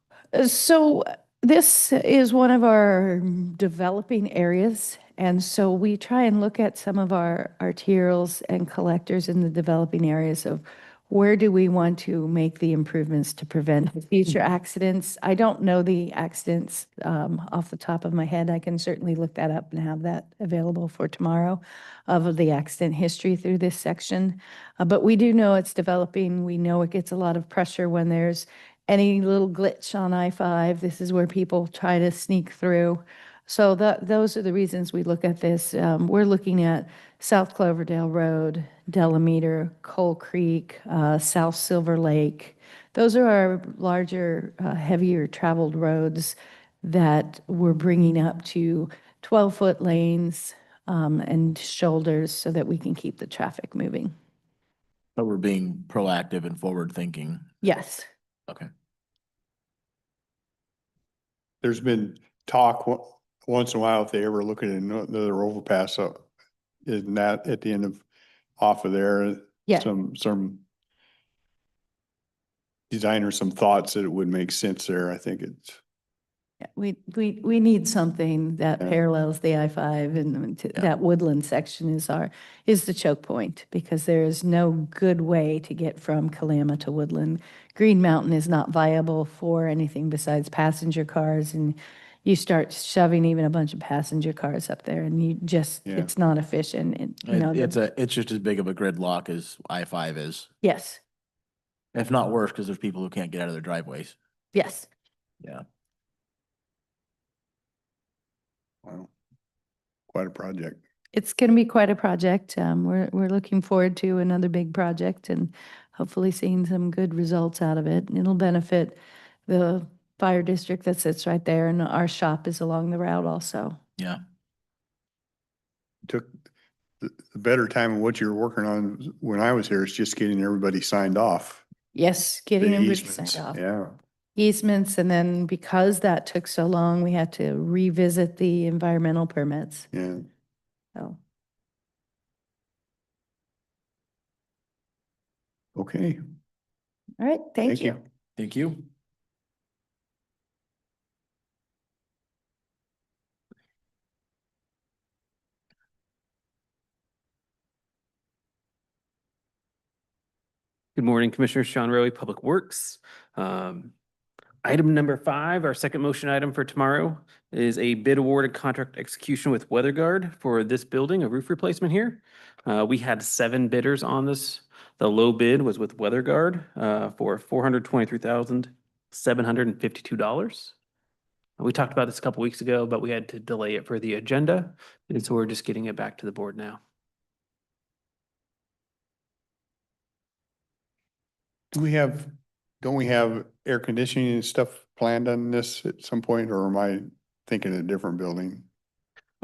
So this is one of our developing areas. And so we try and look at some of our arterials and collectors in the developing areas of where do we want to make the improvements to prevent future accidents. I don't know the accidents off the top of my head. I can certainly look that up and have that available for tomorrow of the accident history through this section. But we do know it's developing. We know it gets a lot of pressure when there's any little glitch on I-5. This is where people try to sneak through. So those are the reasons we look at this. We're looking at South Cloverdale Road, Delameter, Coal Creek, South Silver Lake. Those are our larger, heavier traveled roads that we're bringing up to 12-foot lanes and shoulders so that we can keep the traffic moving. But we're being proactive and forward thinking. Yes. Okay. There's been talk once in a while if they ever look at another overpass, isn't that at the end of, off of there? Yeah. Some designers, some thoughts that it would make sense there. I think it's, We need something that Yeah. parallels the I-5 and that woodland section is the choke point because there is no good way to get from Kalama to Woodland. Green Mountain is not viable for anything besides passenger cars, and you start shoving even a bunch of passenger cars up there and Yeah. it's not efficient. And, It's just as big of a gridlock as I-5 is, yes, if not worse, because there's people who can't get out of their driveways. yes. Yeah. wow, quite a project. It's going to be quite a project. We're looking forward to another big project and hopefully seeing some good results out of it. It'll benefit the fire district that sits right there, and our shop is along the route also. Yeah. Took the better time of what you were working on when I was here is just getting everybody signed off. Yes, The getting everybody easements, signed off. yeah. Easements, and then because that took so long, we had to revisit the environmental permits. Yeah. So, Okay. all right, thank you. Thank you. Good morning, Commissioner Sean Rowe, Public Works. Item number 5, our second motion item for tomorrow is a bid award and contract execution with WeatherGuard for this building, a roof replacement here. We had 7 bidders on this. The low bid was with WeatherGuard for $423,752. We talked about this a couple weeks ago, but we had to delay it for the agenda, and so we're just getting it back to the board now. Don't we have air conditioning and stuff planned on this at some point, or am I thinking of a different building?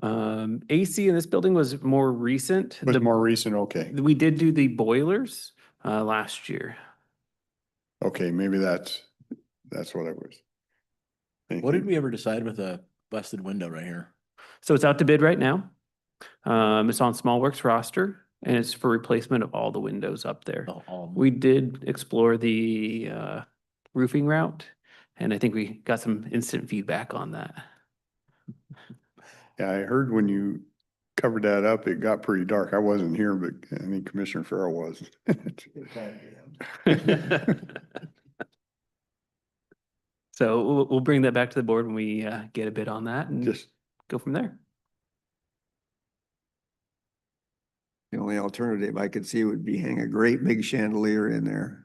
AC in this building was more recent. Was more recent, okay. We did do the boilers last year. Okay, maybe that's what I was thinking. What did we ever decide with a busted window right here? So it's out to bid right now. It's on SmallWorks roster, and it's for replacement of all the windows up there. We did explore the roofing route, and I think we got some instant feedback on that. Yeah, I heard when you covered that up, it got pretty dark. I wasn't here, but I think Commissioner Farrell was. So we'll bring that back to the board when we get a bid on that and Just, go from there. The only alternative I could see would be hang a great big chandelier in there.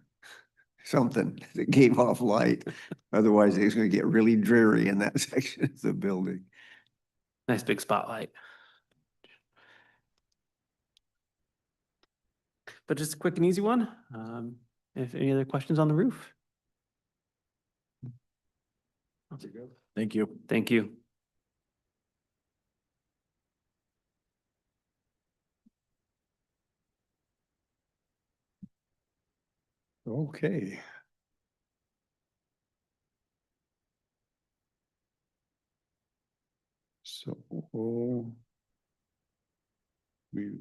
Something that gave off light. Otherwise, it's gonna get really dreary in that section of the building. Nice big spotlight. But just a quick and easy one. If any other questions on the roof? Thank you. Thank you. okay. So we,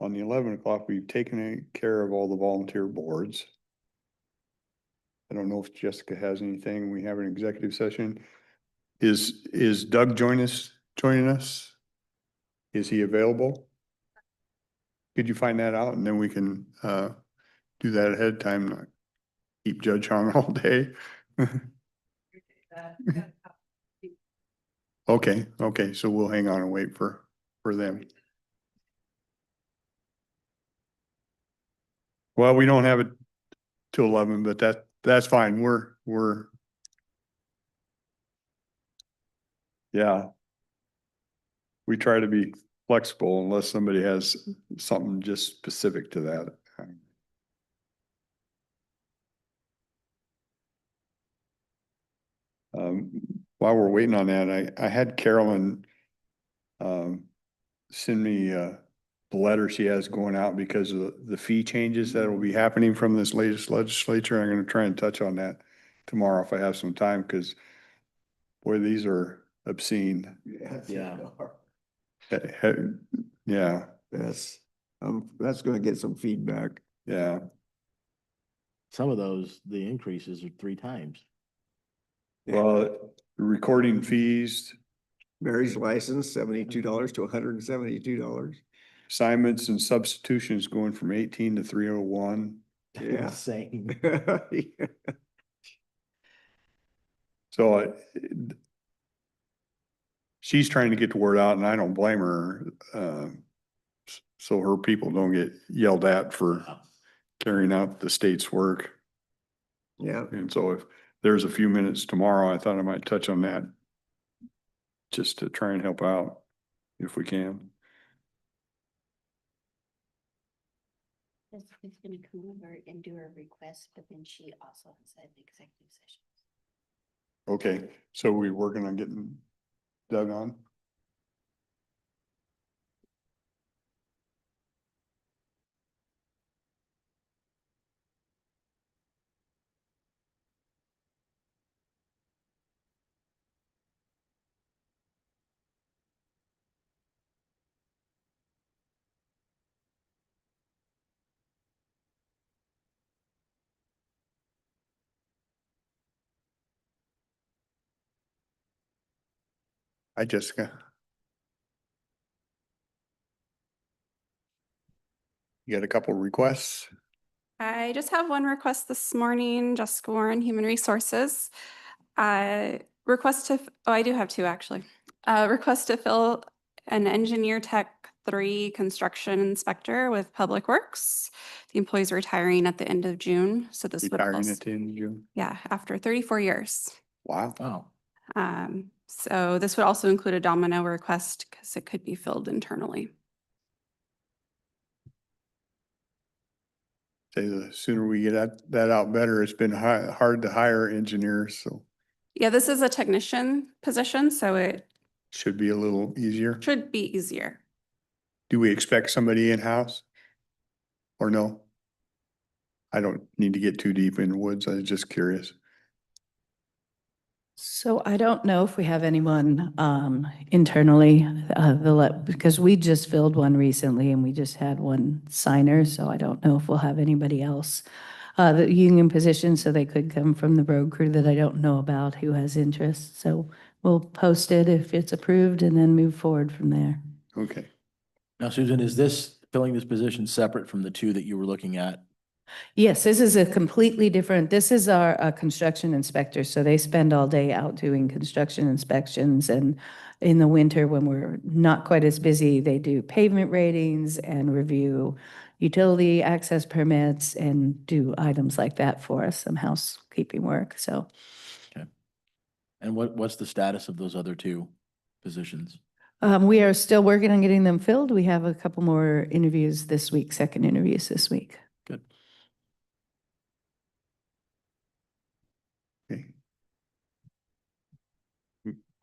on the 11 o'clock, we've taken care of all the volunteer boards. I don't know if Jessica has anything. We have an executive session. Is Doug joining us? Is he available? Could you find that out and then we can do that ahead of time, not keep Judge Hong all day? Okay, so we'll hang on and wait for them. Well, we don't have it till 11, but that's fine. We're yeah. We try to be flexible unless somebody has something just specific to that. While we're waiting on that, I had Carolyn send me the letter she has going out because of the fee changes that will be happening from this latest legislature. I'm going to try and touch on that tomorrow if I have some time, because boy, these are obscene. Yeah. Yeah, That's gonna get some feedback. yeah. Some of those, the increases are 3 times. Well, recording fees, Mary's license, $72 to $172. assignments and substitutions going from 18 to 301. Yeah. Insane. So she's trying to get the word out and I don't blame her. So her people don't get yelled at for carrying out the state's work. Yeah. And so if there's a few minutes tomorrow, I thought I might touch on that just to try and help out if we can. Jessica's gonna come over and do her request, but then she also has an executive session. Okay, so we working on getting Doug on? Hi, Jessica. You got a couple requests? I just have one request this morning, Jessica Warren, Human Resources. I do have 2 actually. Request to fill an Engineer Tech 3 construction inspector with Public Works. The employee's retiring at the end of June, so this would Retiring also, at the end of June? yeah, after 34 years. Wow. Oh, So this would also include a domino request because it could be filled internally. Say the sooner we get that out better. It's been hard to hire engineers, so Yeah, this is a technician position, so it should be a little easier. should be easier. Do we expect somebody in-house? Or no? I don't need to get too deep in the woods. I was just curious. So I don't know if we have anyone internally, because we just filled one recently and we just had one signer, so I don't know if we'll have anybody else. The union position, so they could come from the road crew that I don't know about who has interest. So we'll post it if it's approved and then move forward from there. Okay. Now, Susan, is this filling this position separate from the two that you were looking at? Yes, this is a completely different, this is our construction inspector. So they spend all day out doing construction inspections. And in the winter, when we're not quite as busy, they do pavement ratings and review utility access permits and do items like that for us, some housekeeping work. So And what's the status of those other two positions? we are still working on getting them filled. We have a couple more interviews this week, second interviews this week. Good. Okay.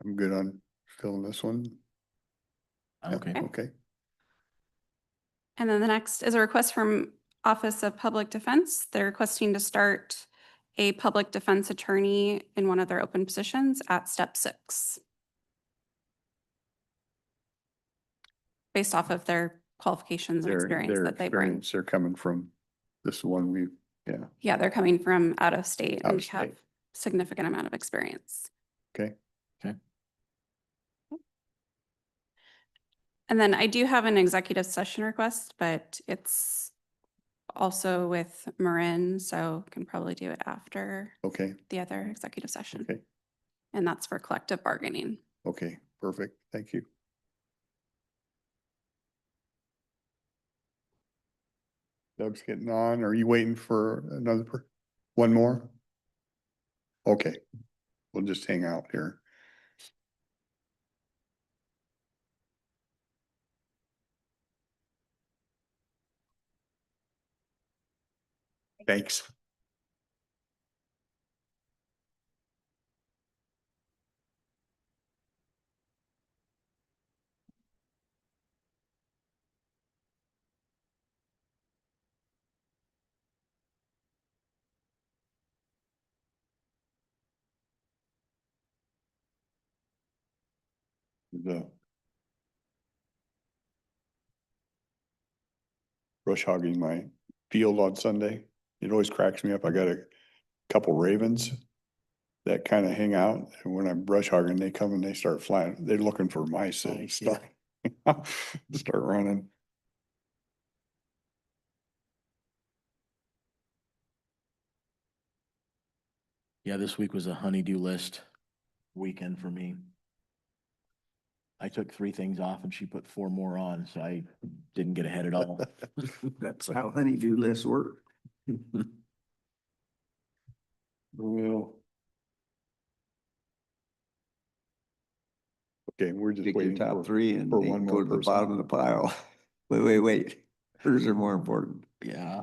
I'm good on filling this one. Yeah, Okay. Okay. And then the next is a request from Office of Public Defense. They're requesting to start a public defense attorney in one of their open positions at step 6. Based off of their qualifications and experience Their that they bring. experience, they're coming from this one yeah, Yeah, they're coming from out of state Out and of have state. significant amount of experience. okay. And then I do have an executive session request, but it's also with Marin, so can probably do it after Okay, the other executive session. okay, And that's for collective bargaining. okay, perfect. Thank you. Doug's getting on. Are you waiting for one more? Okay, we'll just hang out here. Thanks. The brush hogging my field on Sunday. It always cracks me up. I got a couple ravens that kind of hang out, and when I'm brush hogging, they come and they start flying. They're looking for mice and stuff. Start running. Yeah, this week was a honeydew list weekend for me. I took 3 things off and she put 4 more on, so I didn't get ahead at all. That's how honeydew lists work. Well. Okay, we're just Pick your waiting top for, 3 and for they one go more to the person. bottom of the pile. Wait. Hers are more important. Yeah.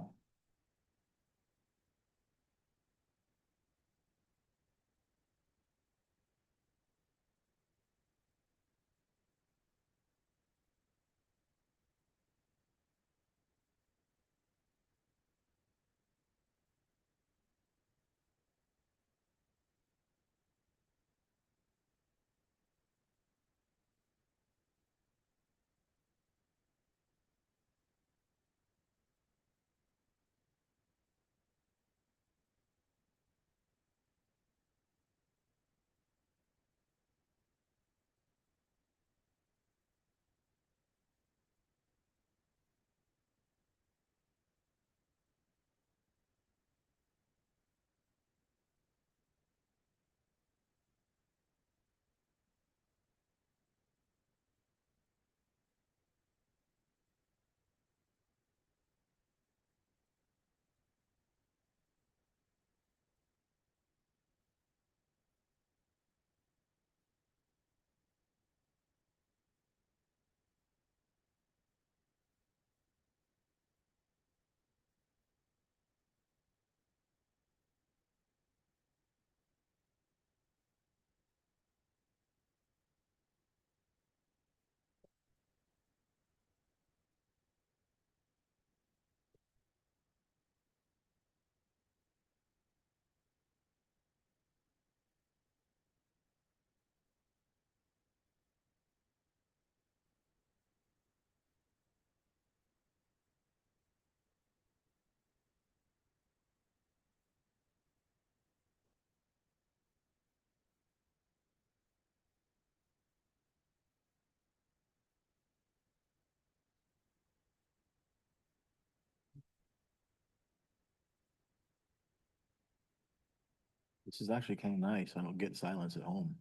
This is actually kind of nice. I don't get silence at home.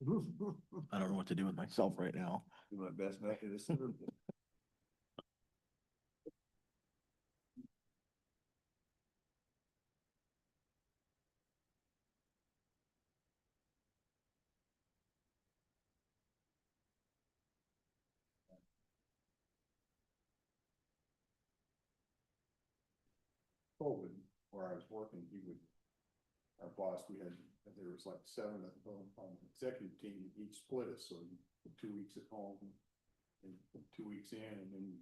I don't know what to do with myself right now. Do my best not to disturb you. COVID, where I was working, our boss, there was like seven of them on the executive team, each split us, so 2 weeks at home. And 2 weeks in and then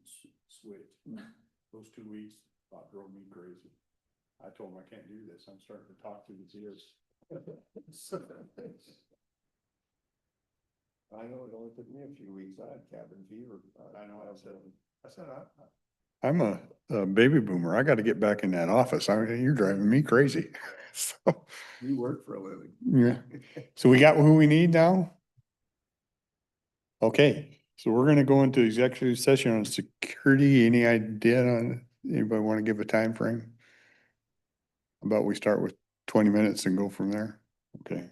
switch. Those 2 weeks about drove me crazy. I told him I can't do this. I'm starting to talk through his ears. I know it only took me a few weeks. I had cabin fever. I know, I said, I'm a baby boomer. I gotta get back in that office. You're driving me crazy. So, You work for a living. yeah. So we got who we need now? Okay, so we're gonna go into executive session on security. Any idea on, anybody want to give a time frame? About we start with 20 minutes and go from there? Okay.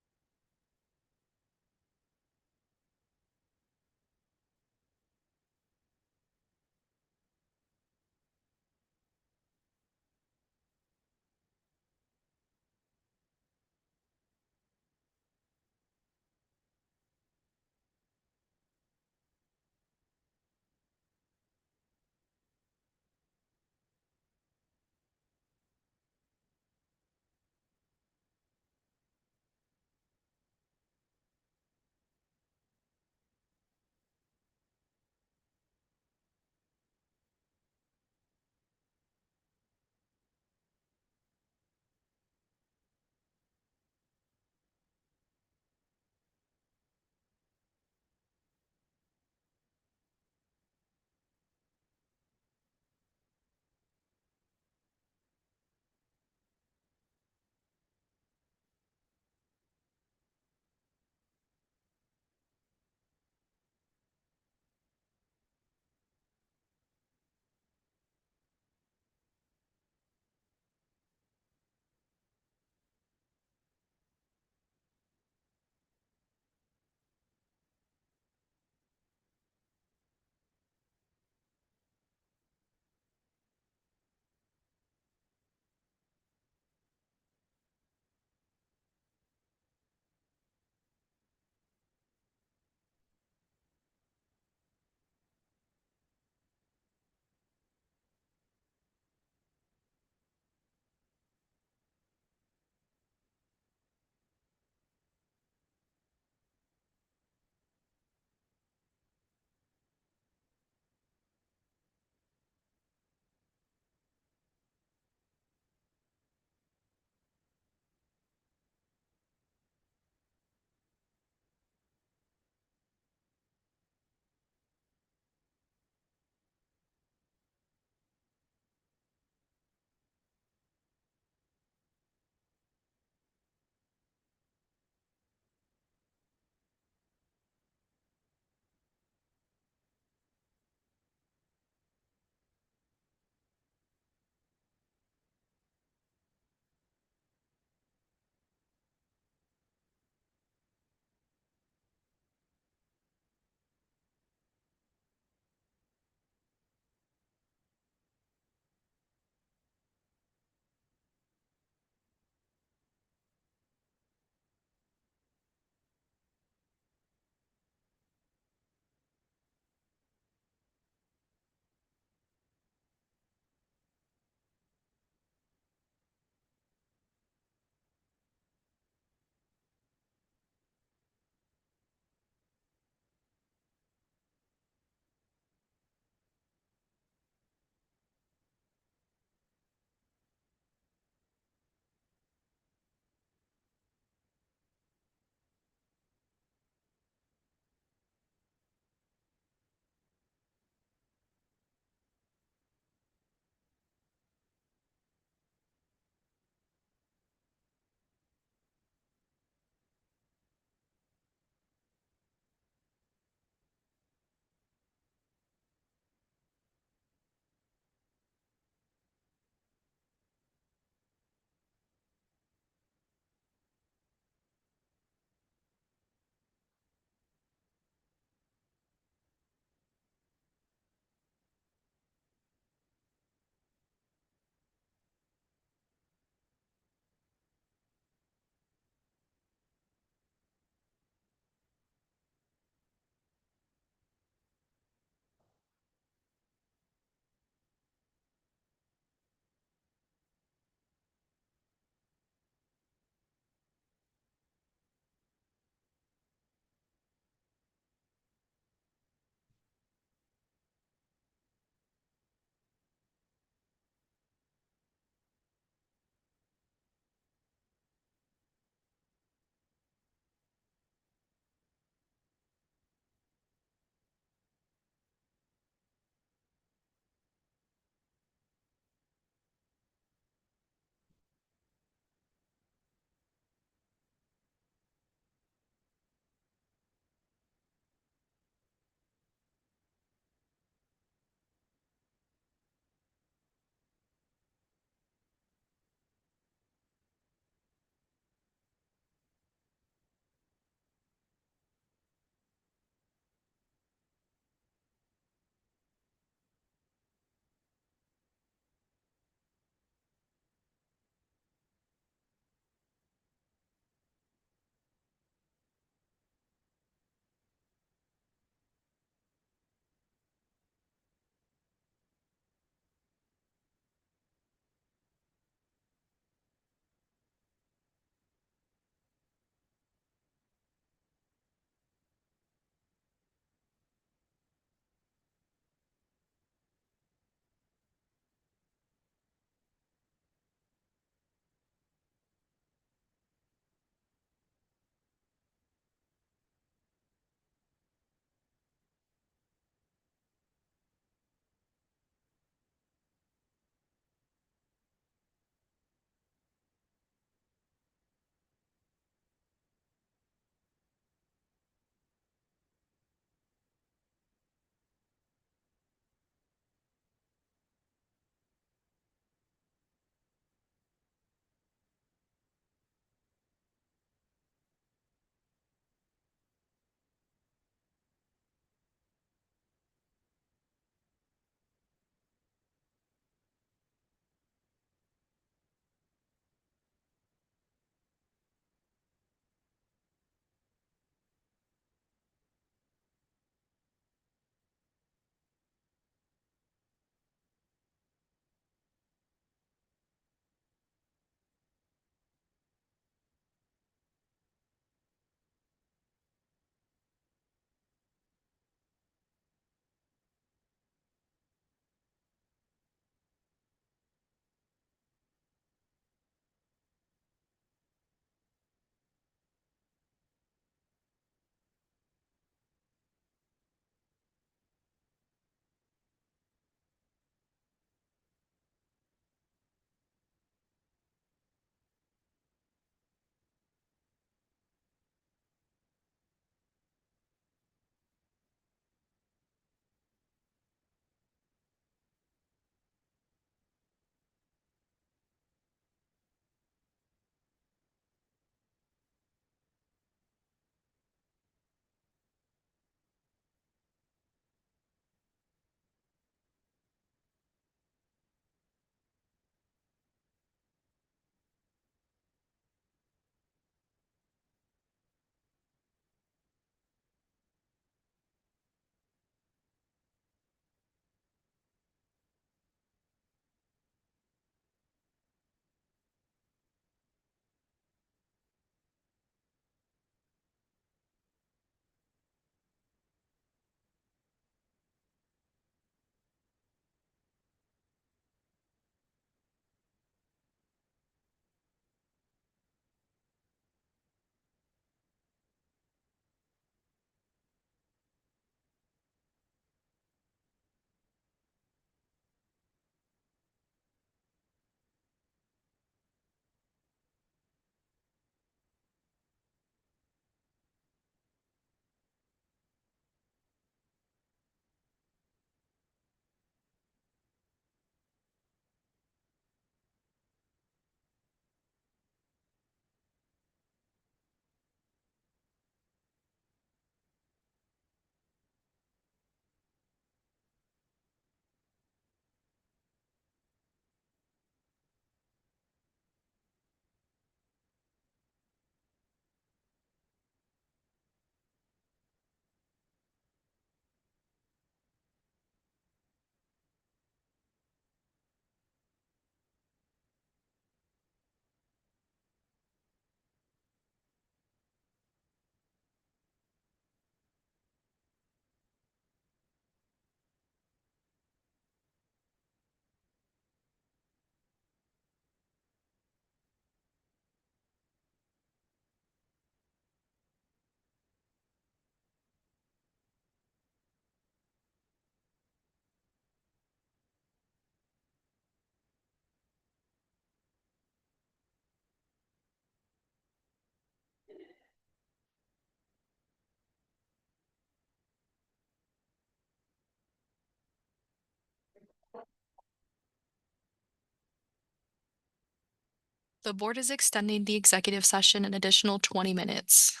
The board is extending the executive session an additional 20 minutes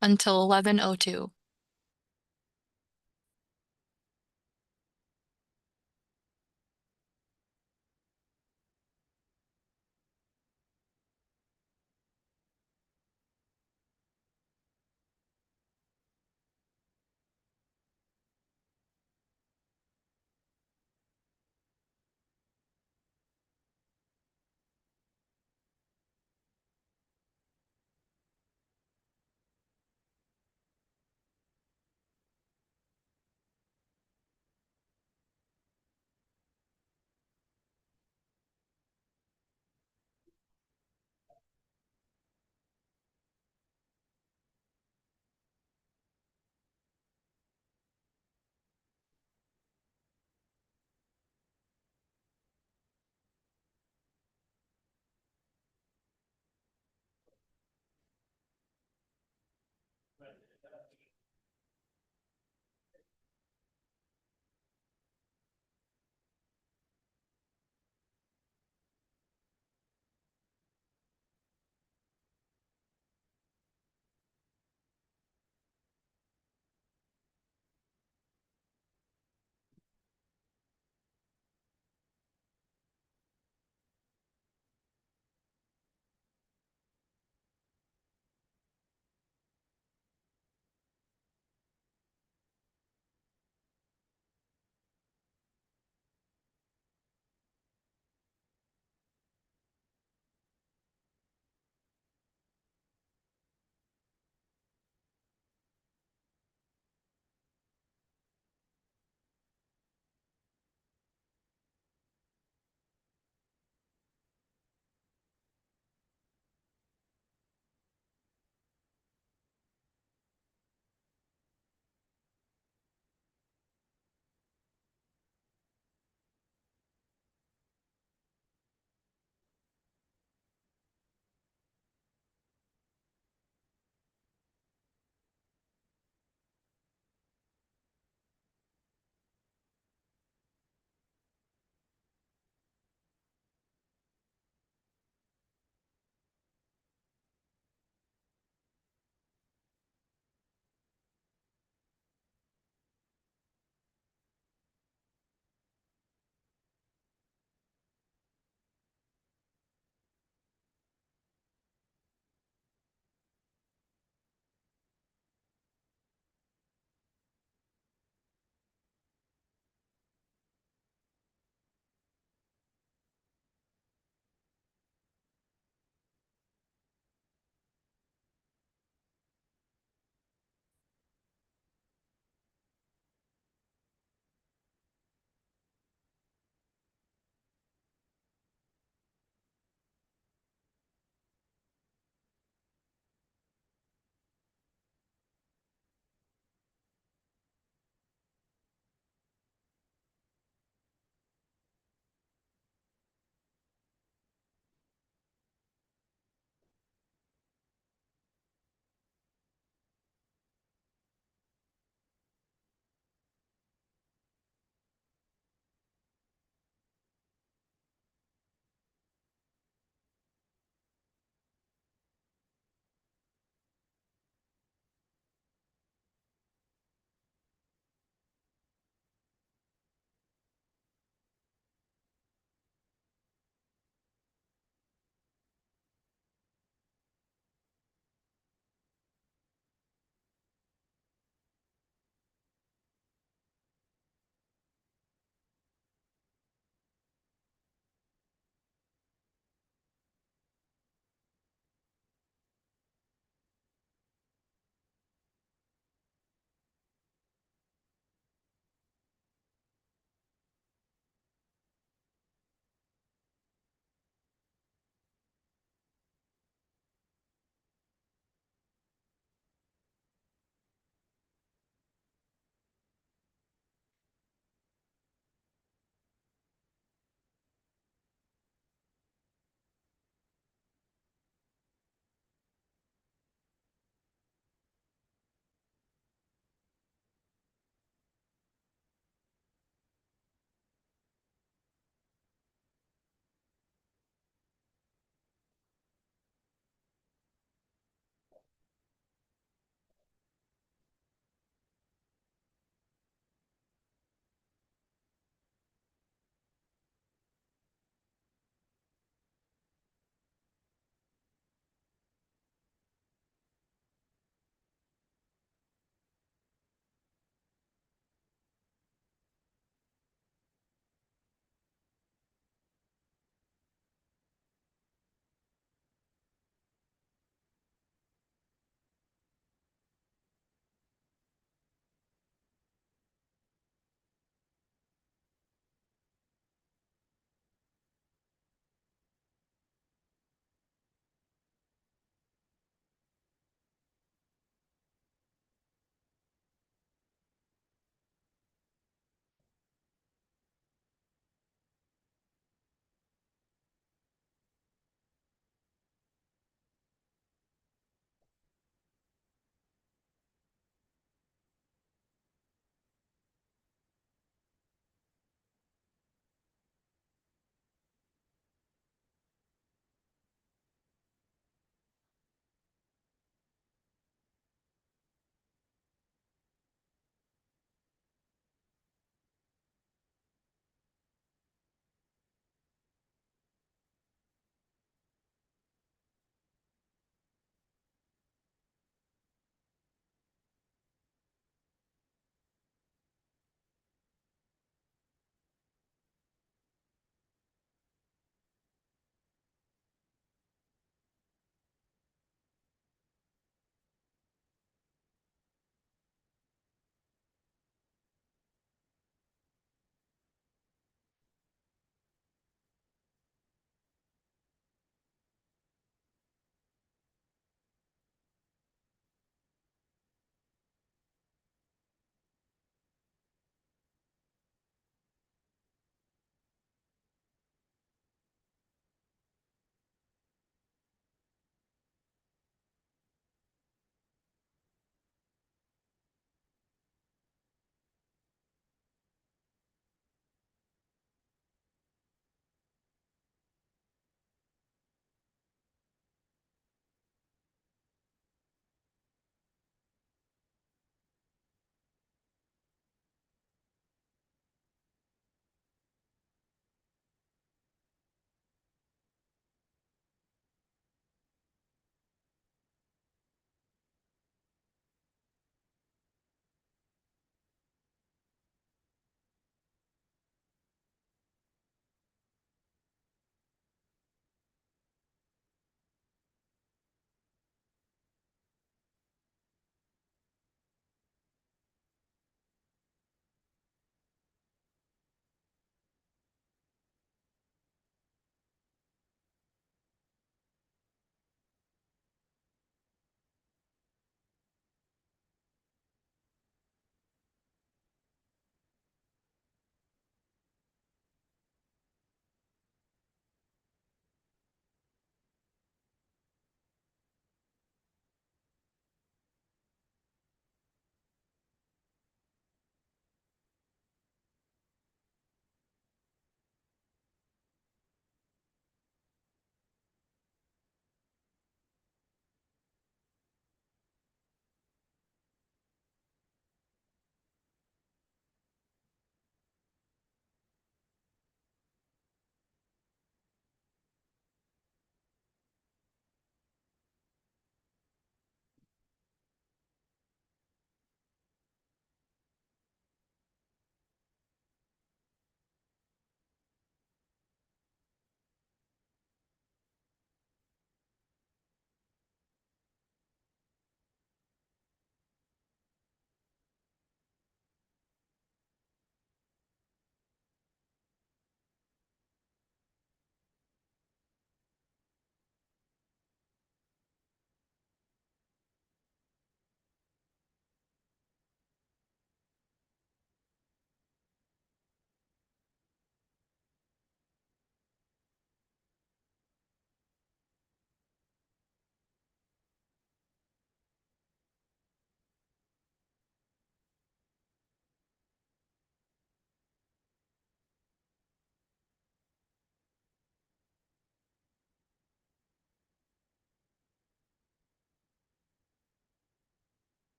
until 11:02.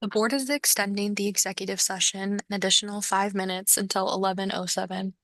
The board is extending the executive session an additional 5 minutes until 11:07.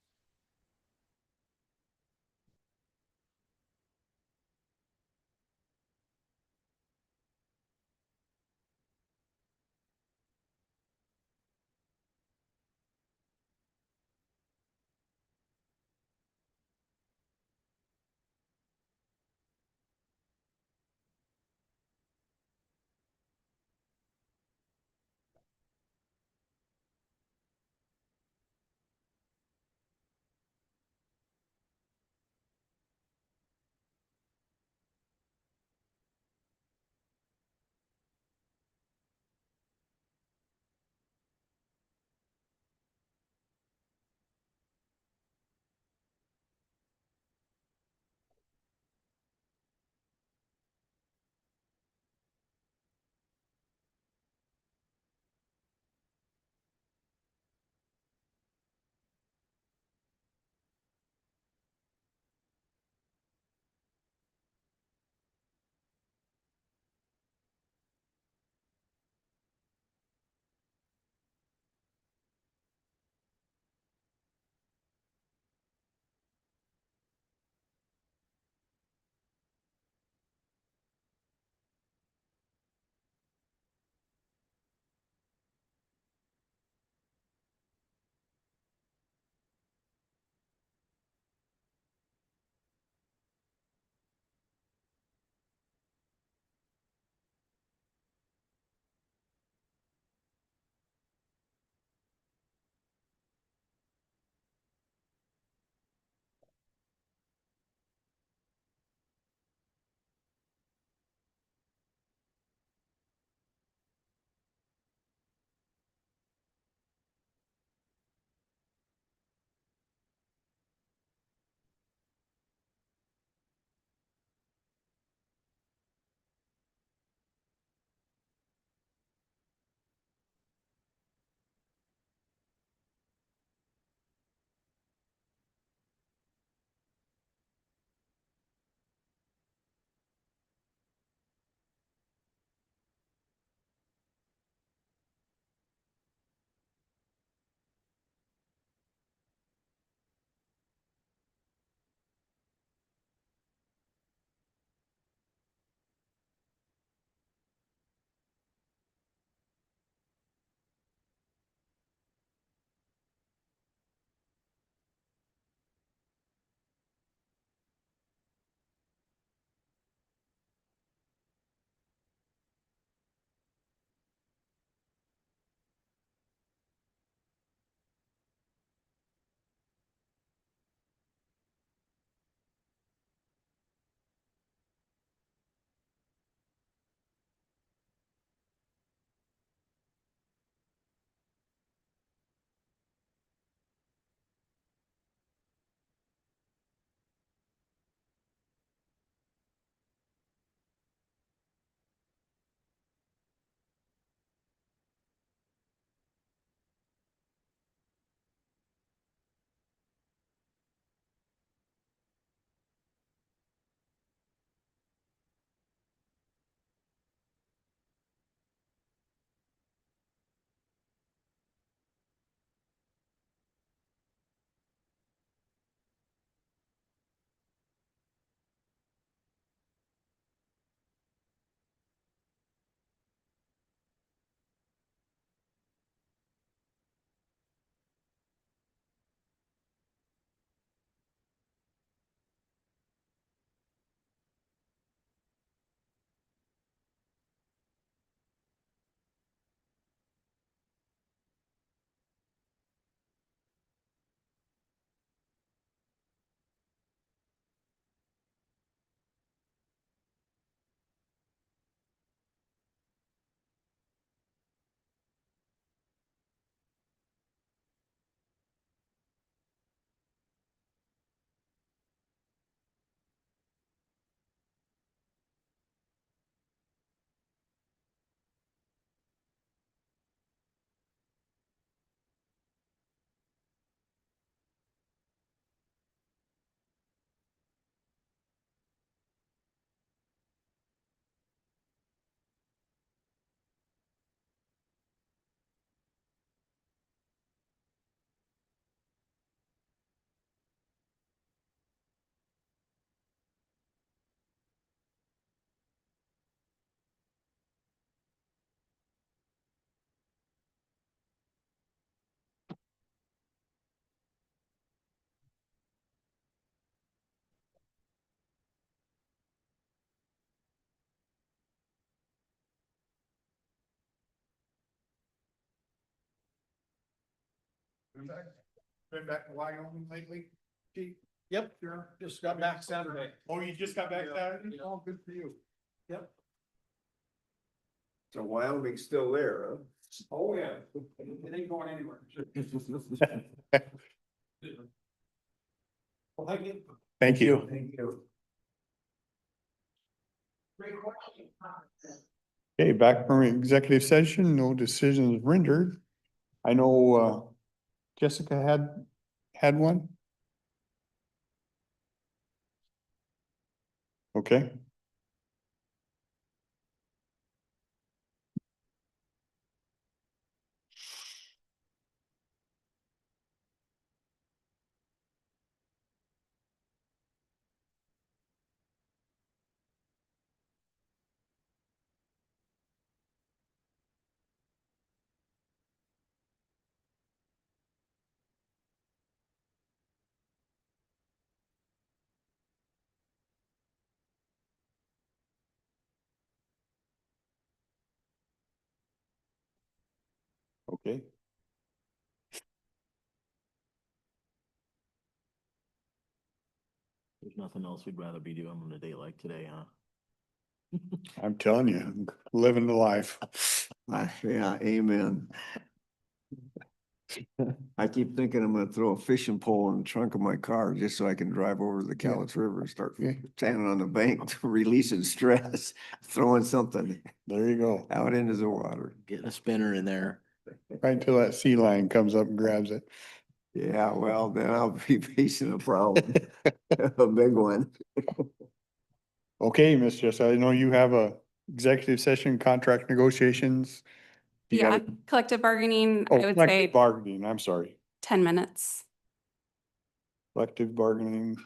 Been back to Wyoming lately? Chief? Yep, just got back Saturday. Oh, you just got back Saturday? Oh, good for you. Yep. So Wyoming's still there, Oh, yeah. It ain't going anywhere. Well, thank you. Thank you. Thank you. Great question. Okay, back from executive session, no decisions rendered. I know, Jessica had one. Okay. Okay, There's nothing else we'd rather be doing on a day like today, huh? I'm telling you, I'm living the life. Yeah, amen. I keep thinking I'm gonna throw a fishing pole in the trunk of my car just so I can drive over to the Cowlitz River and start Yeah. standing on the bank, releasing stress, throwing something There you go. out into the water. Getting a spinner in there. Right until that sea lion comes up and grabs it. Yeah, well, then I'll be facing a problem, a big one. Okay, Miss Jess, I know you have a executive session, contract negotiations. You Yeah, gotta- collective bargaining, Oh, I would collective say bargaining, I'm sorry. 10 minutes. Collective bargaining.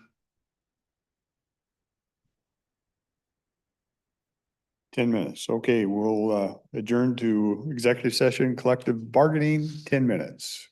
10 minutes. Okay, we'll adjourn to executive session, collective bargaining, 10 minutes.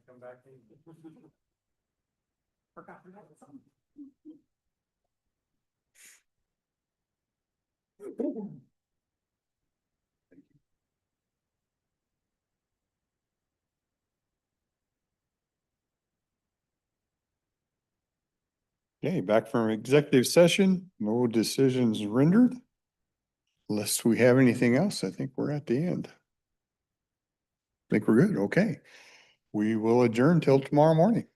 Come back in. Forgot to note something. Okay, back from executive session, no decisions rendered. Unless we have anything else, I think we're at the end. Think we're good, okay. We will adjourn till tomorrow morning.